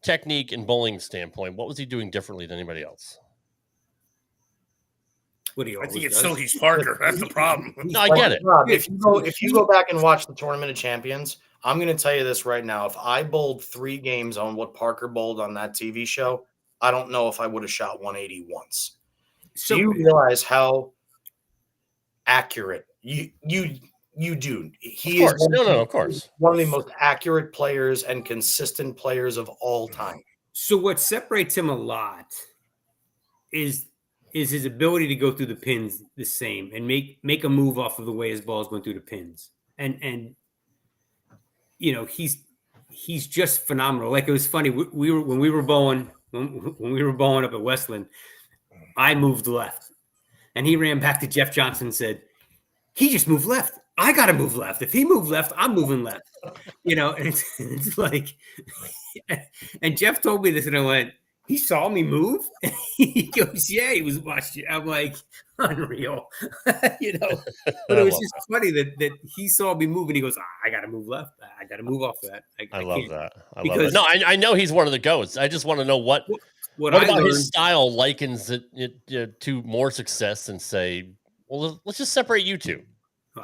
technique and bowling standpoint, what was he doing differently than anybody else? I think it's still he's Parker. That's the problem. No, I get it. Rob, if you go back and watch the Tournament of Champions, I'm going to tell you this right now. If I bowled 3 games on what Parker bowled on that TV show, I don't know if I would have shot 180 once. So you realize how accurate you do. He is of course. One of the most accurate players and consistent players of all time. So what separates him a lot is his ability to go through the pins the same and make a move off of the way his ball is going through the pins. And you know, he's just phenomenal. Like, it was funny. When we were bowling up at Westland, I moved left and he ran back to Jeff Johnson and said, he just moved left. I got to move left. If he moved left, I'm moving left, you know? And it's like, and Jeff told me this and I went, he saw me move. He goes, yeah, he was watching. I'm like, unreal, you know. But it was just funny that he saw me move and he goes, I got to move left. I got to move off that. I love that. I love it. No, I know he's one of the goats. I just want to know what about his style likens it to more success and say, well, let's just separate you two.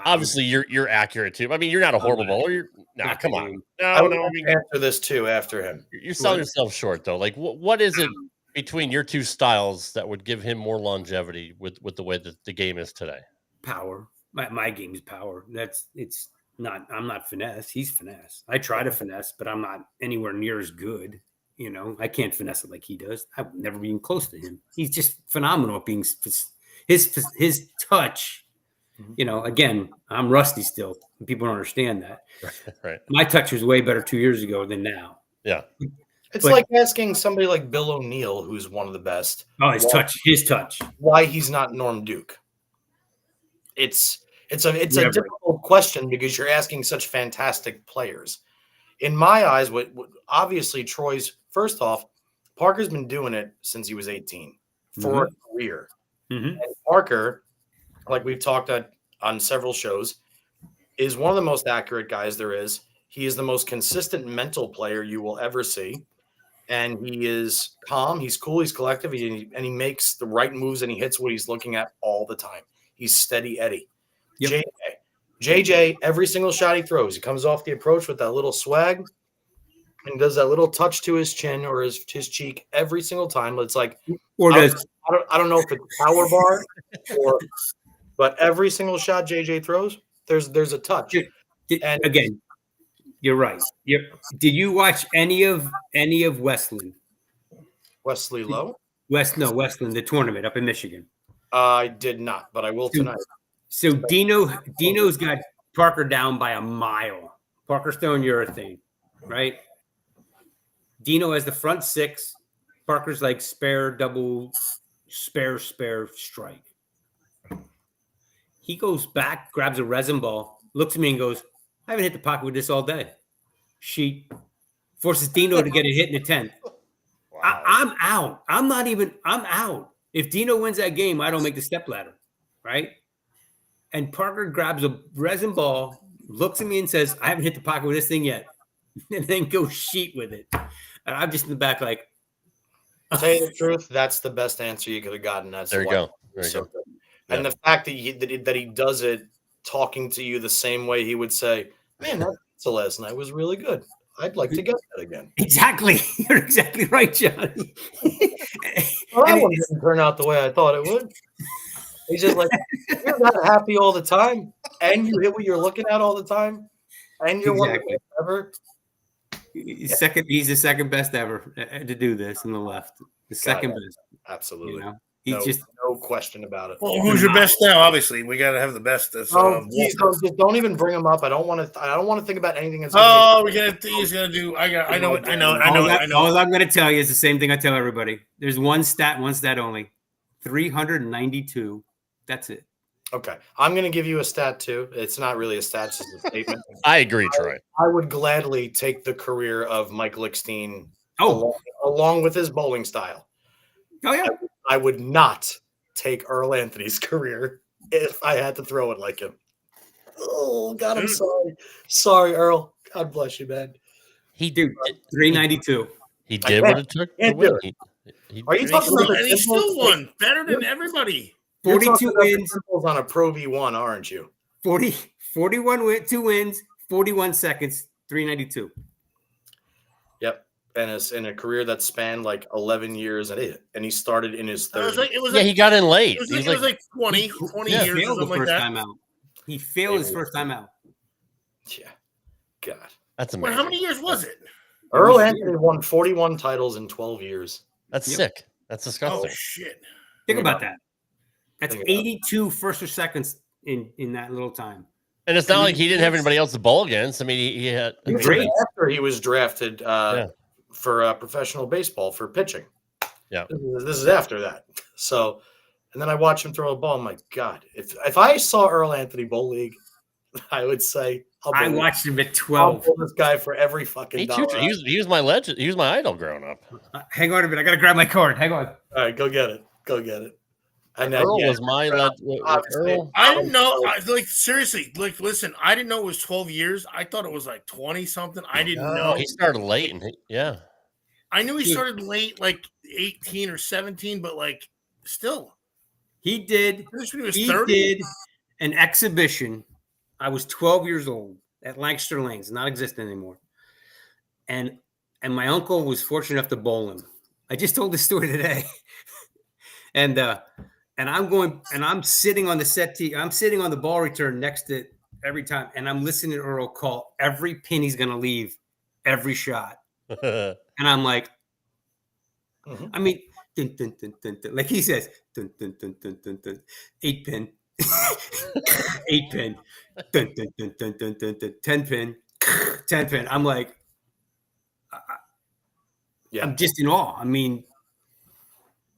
Obviously, you're accurate too. I mean, you're not a horrible bowler. Come on. I would answer this too after him. You're selling yourself short, though. Like, what is it between your two styles that would give him more longevity with the way that the game is today? Power. My game is power. I'm not finesse. He's finesse. I try to finesse, but I'm not anywhere near as good. You know, I can't finesse it like he does. I've never been close to him. He's just phenomenal at being his touch. You know, again, I'm rusty still. People don't understand that. Right. My touch was way better 2 years ago than now. Yeah. It's like asking somebody like Bill O'Neill, who's one of the best. Oh, his touch. Why he's not Norm Duke. It's a difficult question because you're asking such fantastic players. In my eyes, what obviously Troy's, first off, Parker's been doing it since he was 18 for a career. And Parker, like we've talked on several shows, is one of the most accurate guys there is. He is the most consistent mental player you will ever see. and he is calm. He's cool. He's collective. And he makes the right moves, and he hits what he's looking at all the time. He's steady Eddie. Yep. JJ, every single shot he throws, he comes off the approach with that little swag and does that little touch to his chin or his cheek every single time. It's like, I don't know if it's power bar but every single shot JJ throws, there's a touch. And again, you're right. Did you watch any of Westland? Wesley Lowe? Westland, the tournament up in Michigan. I did not, but I will tonight. So Dino's got Parker down by a mile. Parker's throwing urethane, right? Dino has the front six. Parker's like spare strike. He goes back, grabs a resin ball, looks at me and goes, I haven't hit the pocket with this all day. She forces Dino to get a hit in the 10th. Wow. I'm out. I'm out. If Dino wins that game, I don't make the step ladder, right? And Parker grabs a resin ball, looks at me and says, I haven't hit the pocket with this thing yet. And then goes sheet with it. And I'm just in the back like. Tell you the truth, that's the best answer you could have gotten. There you go. And the fact that he does it talking to you the same way he would say, man, that pizza last night was really good. I'd like to get that again. Exactly. You're exactly right, Johnny. Well, that one didn't turn out the way I thought it would. He's just like, you're not happy all the time, and you hit what you're looking at all the time, and you're one of the best ever. He's the second best ever to do this in the left. The second best. Absolutely. You know? No question about it. Well, who's your best now? Obviously, we got to have the best. That's just don't even bring him up. I don't want to think about anything. He's gonna do. I know. All I'm gonna tell you is the same thing I tell everybody. There's one stat only. 392. That's it. Okay, I'm gonna give you a stat too. It's not really a stat; it's just a statement. I agree, Troy. I would gladly take the career of Mike Lickstein along with his bowling style. Oh yeah. I would not take Earl Anthony's career if I had to throw it like him. Oh God, I'm sorry. Sorry, Earl. God bless you, man. He did 392. He did what it took to win. Are you talking about? And he still won better than everybody. 42 wins on a Pro V1, aren't you? 41 2 wins, 41 seconds, 392. Yep. And in a career that spanned like 11 years and he started in his 30s. He got in late. It was like 20 years or something like that. Time out. He failed his first time out. Yeah. God. That's amazing. How many years was it? Earl Anthony won 41 titles in 12 years. That's sick. That's disgusting. Oh, shit. Think about that. That's 82 first or seconds in that little time. And it's not like he didn't have anybody else to bowl against. I mean, he had. After he was drafted for professional baseball for pitching. Yeah. This is after that. So, and then I watch him throw a ball. I'm like, God, if I saw Earl Anthony Bowl League, I would say, I watched him at 12. I'll pull this guy for every fucking dollar. He was my legend. He was my idol growing up. Hang on a minute. I got to grab my card. Hang on. All right, go get it. And Earl was my Earl. I didn't know. Seriously, listen. I didn't know it was 12 years. I thought it was like 20 something. I didn't know. He started late, I knew he started late, like 18 or 17, but like still, he did. He did an exhibition. I was 12 years old at Lancaster Lanes, not existent anymore, and my uncle was fortunate enough to bowl him. I just told this story today, and I'm sitting on the set tee. I'm sitting on the ball return next to it every time, and I'm listening to Earl call every pin he's going to leave, every shot, and I'm like, I mean, dun, dun, dun, dun, dun, like he says, dun, dun, dun, dun, dun, dun, 8 pin, 8 pin, dun, dun, dun, dun, dun, dun, dun, 10 pin, 10 pin. I'm like, I'm just in awe. I mean,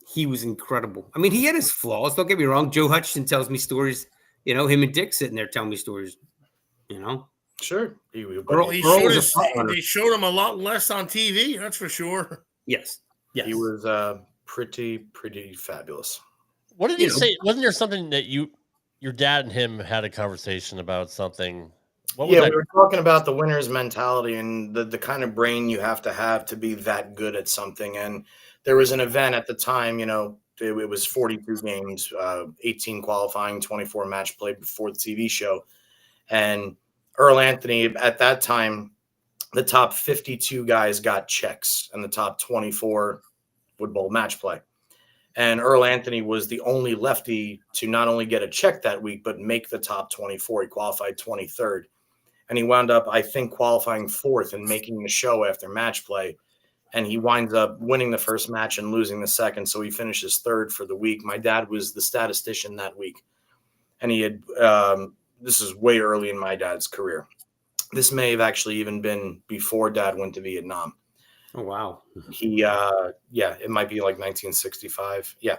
he was incredible. I mean, he had his flaws. Don't get me wrong. Joe Hutchinson tells me stories. You know, him and Dick sitting there telling me stories. You know, sure. They showed him a lot less on TV. That's for sure. Yes. He was pretty fabulous. What did he say? Wasn't there something that your dad and him had a conversation about something? We were talking about the winner's mentality and the kind of brain you have to be that good at something. And there was an event at the time, it was 42 games, 18 qualifying, 24 match play before the TV show. And Earl Anthony, at that time, the top 52 guys got checks and the top 24 would bowl match play. And Earl Anthony was the only lefty to not only get a check that week, but make the top 24. He qualified 23rd. And he wound up, I think, qualifying 4th and making the show after match play. And he winds up winning the first match and losing the second. So he finishes 3rd for the week. My dad was the statistician that week. And he had, this is way early in my dad's career. This may have actually even been before Dad went to Vietnam. Oh, wow. He, it might be like 1965. Yeah,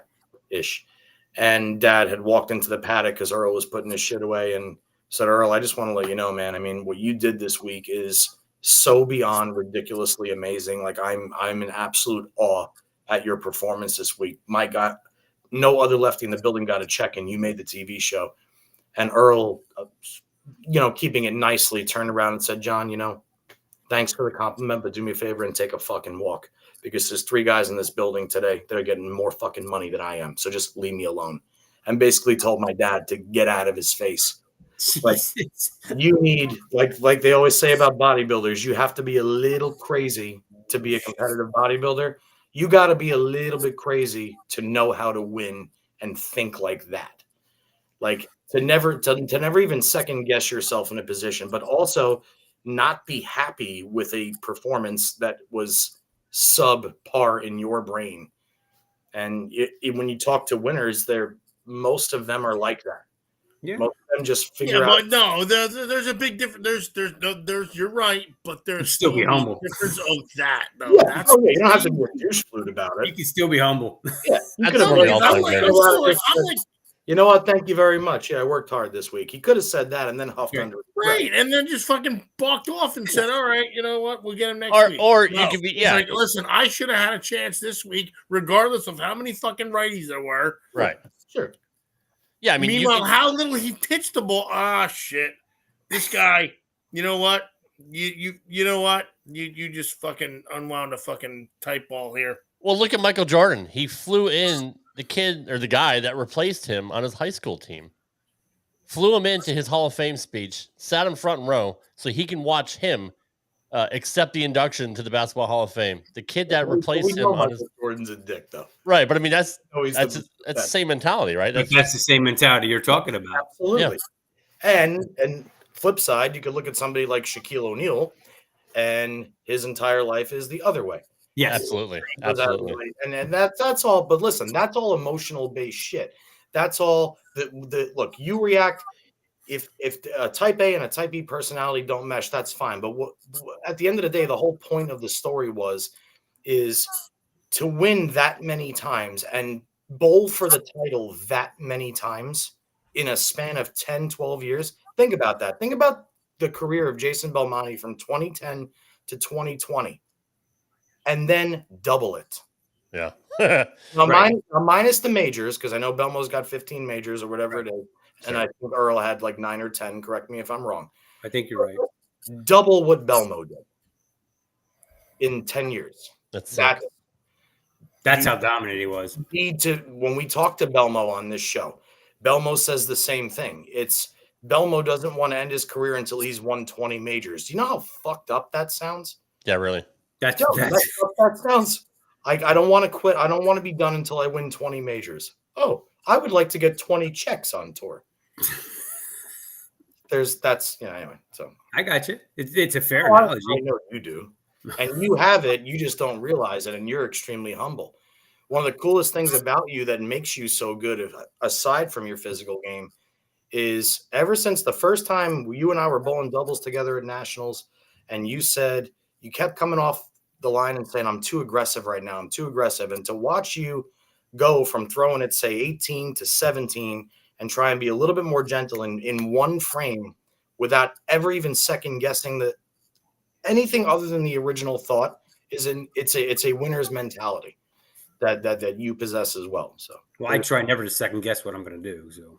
ish. And Dad had walked into the paddock because Earl was putting his shit away and said, Earl, I just want to let you know, man, I mean, what you did this week is so beyond ridiculously amazing. Like I'm in absolute awe at your performance this week. My God, no other lefty in the building got a check and you made the TV show. And Earl, keeping it nicely, turned around and said, John, thanks for the compliment, but do me a favor and take a fucking walk because there's 3 guys in this building today that are getting more fucking money than I am. So just leave me alone. And basically told my dad to get out of his face. Like you need, like they always say about bodybuilders, you have to be a little crazy to be a competitive bodybuilder. You got to be a little bit crazy to know how to win and think like that. Like to never even second guess yourself in a position, but also not be happy with a performance that was subpar in your brain. And when you talk to winners, most of them are like that. Yeah. Most of them just figure out. But no, there's a big difference. There's you're right, but there's still be humble. Difference of that. Though. Yeah. You don't have to be a douche flute about it. You can still be humble. Yeah. You could have you know what? Thank you very much. Yeah, I worked hard this week. He could have said that and then huffed under it. Right. And then just fucking balked off and said, all right, you know what? We'll get him next week. Or you could be, He's like, listen, I should have had a chance this week, regardless of how many fucking righties there were. Right. Sure. Yeah, I mean, meanwhile, how little he pitched the ball. Ah, shit. This guy, you know what? You know what? You just fucking unwound a fucking tight ball here. Well, look at Michael Jordan. He flew in the kid or the guy that replaced him on his high school team. Flew him into his Hall of Fame speech, sat him front row so he can watch him accept the induction to the Basketball Hall of Fame. The kid that replaced him on his Jordan's a dick, though. Right, but I mean that's the same mentality, right? That's the same mentality you're talking about. Absolutely. Yeah. And flip side, you could look at somebody like Shaquille O'Neal, and his entire life is the other way. Yeah, absolutely. And that's all. But listen, that's all emotional based shit. That's all. Look, you react. If a type A and a type B personality don't mesh, that's fine. But at the end of the day, the whole point of the story is to win that many times and bowl for the title that many times in a span of 10, 12 years. Think about that. Think about the career of Jason Belmonte from 2010 to 2020 and then double it. Yeah. Minus the majors, because I know Belmo's got 15 majors or whatever it is. And I think Earl had like 9 or 10. Correct me if I'm wrong. I think you're right. Double what Belmo did in 10 years. That's how dominant he was. When we talk to Belmo on this show, Belmo says the same thing. Belmo doesn't want to end his career until he's won 20 majors. Do you know how fucked up that sounds? Yeah, really. That sounds like I don't want to quit. I don't want to be done until I win 20 majors. Oh, I would like to get 20 checks on tour. Anyway. So I got you. It's a fair analogy. I know you do, and you have it. You just don't realize it, and you're extremely humble. One of the coolest things about you that makes you so good, aside from your physical game, is ever since the first time you and I were bowling doubles together at nationals, and you kept coming off the line and saying, "I'm too aggressive right now. I'm too aggressive," and to watch you go from throwing it, say 18 to 17 and try and be a little bit more gentle in one frame without ever even second guessing that anything other than the original thought it's a winner's mentality that you possess as well. So, well, I try never to second guess what I'm going to do. So,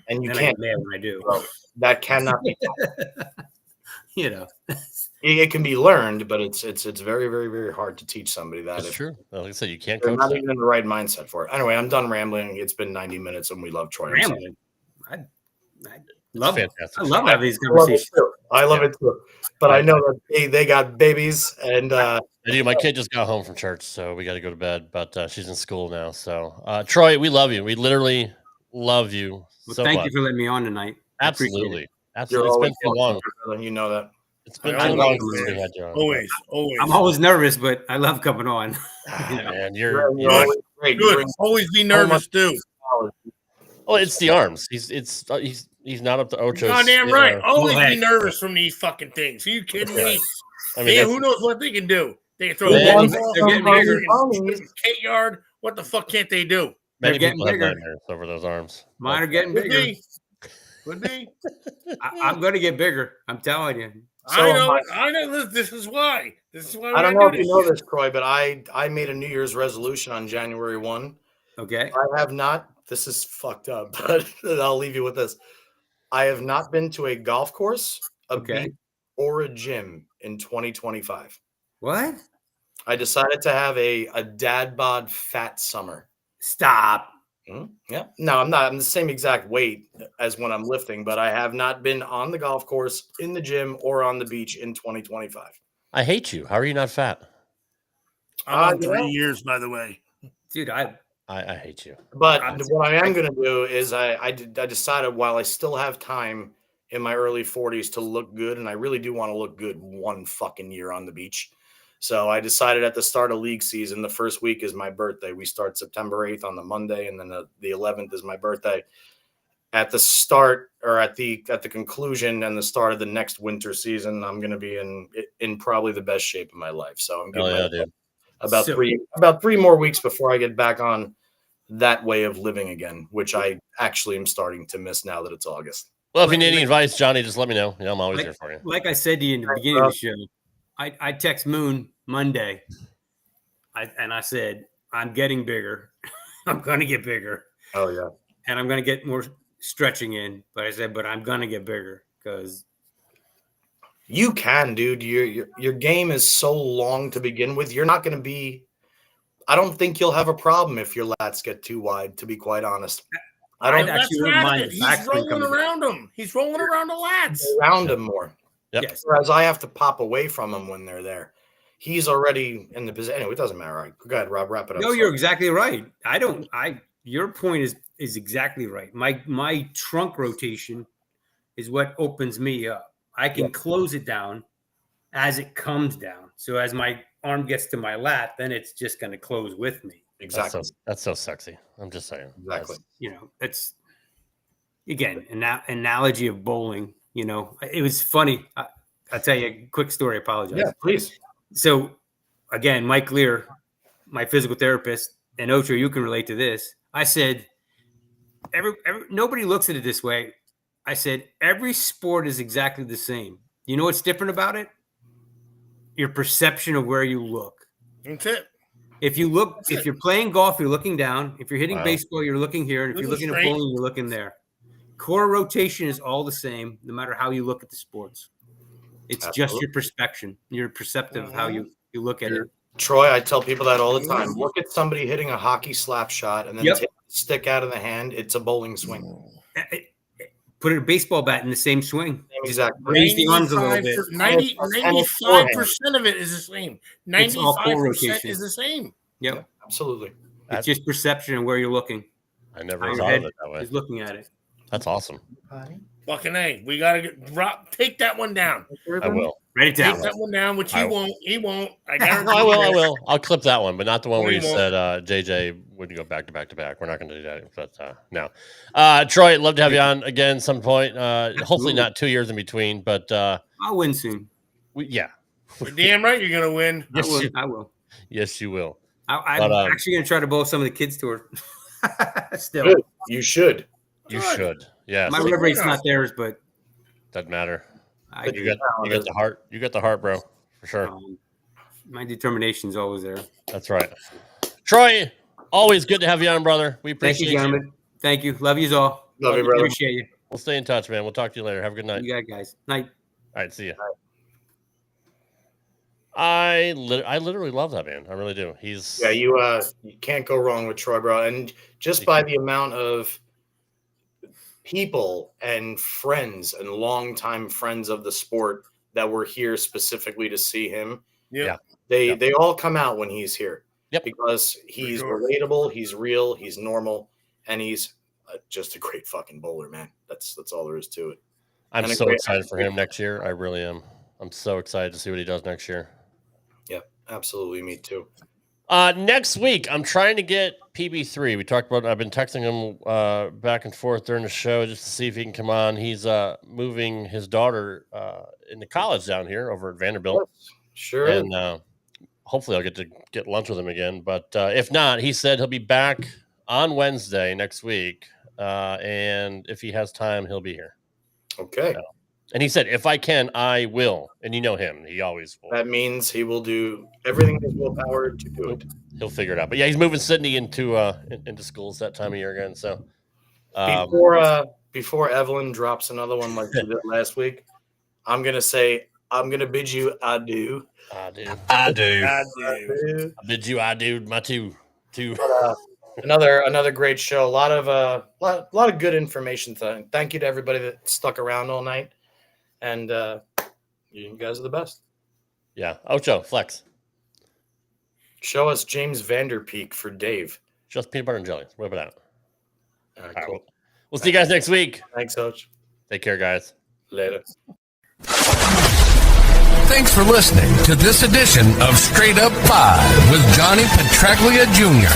and you can't, man, when I do. Bro, that cannot be. you know, it can be learned, but it's very, very, very hard to teach somebody that. That's true. Like I said, you can't they're coach not that. even in the right mindset for it. Anyway, I'm done rambling. It's been 90 minutes, and we love Troy. rambling. I love it. Fantastic. I love show. having these conversations. I love it too. But I know that they got babies, and I do. My kid just got home from church, so we got to go to bed. But she's in school now. So Troy, we love you. We literally love you so Thank much. you for letting me on tonight. Absolutely. You're It's always been so long. welcome, you know that. It's been I too love long you, since we man. had you on. Always. I'm always nervous, but I love coming on. Man, you're always great. Good. Always be nervous too. well, it's the arms. He's not up to Ocho's. Goddamn right. Always Go be ahead. nervous from these fucking things. Are you kidding me? I mean, Yeah, that's- who knows what they can do? They can throw They're a getting- they're getting bigger. Kate yard. What the fuck can't they do? many getting people have bigger. nightmares over those arms. Mine are getting Would bigger. be. Would be. I'm going to get bigger. I'm telling you. I know. I know. This is why. This is why. I don't we know do if you know shit. this, Troy, but I made a New Year's resolution on January 1. Okay. I have not. This is fucked up, but I'll leave you with this. I have not been to a golf course, a beach, or a gym in 2025. What? I decided to have a dad bod fat summer. Stop. Yeah. No, I'm not. I'm the same exact weight as when I'm lifting, but I have not been on the golf course, in the gym, or on the beach in 2025. I hate you. How are you not fat? I'm on 3 years, by the way. Dude, I hate you. But what I am going to do is I decided while I still have time in my early 40s to look good, and I really do want to look good one fucking year on the beach. So I decided at the start of league season, the first week is my birthday. We start September 8th on the Monday, and then the 11th is my birthday. At the start or at the conclusion and the start of the next winter season, I'm going to be in probably the best shape of my life. So I'm giving about 3 more weeks before I get back on that way of living again, which I actually am starting to miss now that it's August. Well, if you need any advice, Johnny, just let me know. I'm always here for you. Like I said to you in the beginning of the show, I text Moon Monday, and I said, I'm getting bigger. I'm going to get bigger. Oh, yeah. And I'm going to get more stretching in. But I said, but I'm going to get bigger because you can, dude. Your game is so long to begin with. You're not going to be – I don't think you'll have a problem if your lats get too wide, to be quite honest. I don't actually mind. He's rolling around them. He's rolling around the lats. Around him more. Yep. Yes. Whereas I have to pop away from him when they're there. He's already in the position. Anyway, it doesn't matter. All right. Go ahead, Rob. Wrap it up. No, you're exactly right. Your point is exactly right. My trunk rotation is what opens me up. I can close it down as it comes down. So as my arm gets to my lat, then it's just going to close with me. Exactly. That's so sexy. I'm just saying. Exactly. That's again an analogy of bowling. It was funny. I'll tell you a quick story. I apologize. Yeah, please. So again, Mike Lear, my physical therapist, and Ocho, you can relate to this. I said, nobody looks at it this way. I said, every sport is exactly the same. You know what's different about it? Your perception of where you look. That's it. If you're playing golf, you're looking down. If you're hitting baseball, you're looking here. And if you're looking at bowling, you're looking there. Core rotation is all the same, no matter how you look at the sports. It's just your perception, your perceptive of how you look at it. Troy, I tell people that all the time. Look at somebody hitting a hockey slap shot and then take the stick out of the hand. It's a bowling swing. Put a baseball bat in the same swing. Exactly. Raise the arms a little bit. 95% of it is the same. 95% is the same. Yep. Absolutely. It's just perception and where you're looking. I never thought of it that way. Is looking at it. That's awesome. Fucking A. We got to Rob, take that one down. I will. Write it down. Take that one down, which he won't. He won't. I will. I'll clip that one, but not the one where you said JJ would go back to back. We're not going to do that. But no. Troy, love to have you on again some point. Hopefully not 2 years in between, but I'll win soon. You're damn right you're going to win. Yes, I will. Yes, you will. I'm actually going to try to bowl some of the kids to her. Still. Good. You should. You should. Yeah. My rib rate's not theirs, but doesn't matter. You got the heart. You got the heart, bro, for sure. My determination's always there. That's right. Troy, always good to have you on, brother. We appreciate you. Thank you, gentlemen. Thank you. Love you all. Love you, brother. Appreciate you. We'll stay in touch, man. We'll talk to you later. Have a good night. You got guys. Night. All right. See ya. I literally love that man. I really do. He's you can't go wrong with Troy, bro. And just by the amount of people and friends and longtime friends of the sport that were here specifically to see him. They all come out when he's here. Because he's relatable, he's real, he's normal, and he's just a great fucking bowler, man. That's all there is to it. I'm so excited for him next year. I really am. I'm so excited to see what he does next year. Yeah, absolutely. Me too. Next week, I'm trying to get PB3. We talked about. I've been texting him back and forth during the show just to see if he can come on. He's moving his daughter into college down here over at Vanderbilt. Sure. And hopefully, I'll get to get lunch with him again. But if not, he said he'll be back on Wednesday next week, and if he has time, he'll be here. Okay. So, and he said, if I can, I will. And you know him. He always will. That means he will do everything in his willpower to do it. He'll figure it out. But yeah, he's moving Sydney into schools that time of year again. So before Evelyn drops another one like she did last week, I'm going to bid you adieu. I do. I bid you adieu, my two. Another great show. A lot of good information. Thank you to everybody that stuck around all night. And you guys are the best. Yeah. Ocho, flex. Show us James Vanderpeek for Dave. Just peanut butter and jelly. Whip it out. All right, cool. We'll see you guys next week. Thanks, Coach. Take care, guys. Later. Thanks for listening to this edition of Straight Up 5 with Johnny Petraglia Jr.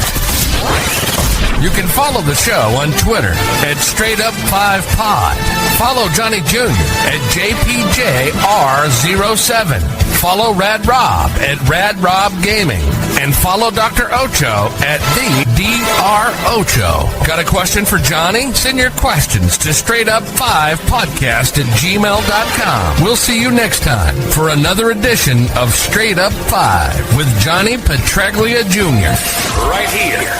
You can follow the show on Twitter at StraightUp5Pod. Follow Johnny Jr. at JPJR07. Follow Rad Rob at Rad Rob Gaming. And follow Dr. Ocho at the Dr. Ocho. Got a question for Johnny? Send your questions to StraightUp5Podcast@gmail.com. We'll see you next time for another edition of Straight Up 5 with Johnny Petraglia Jr. Right here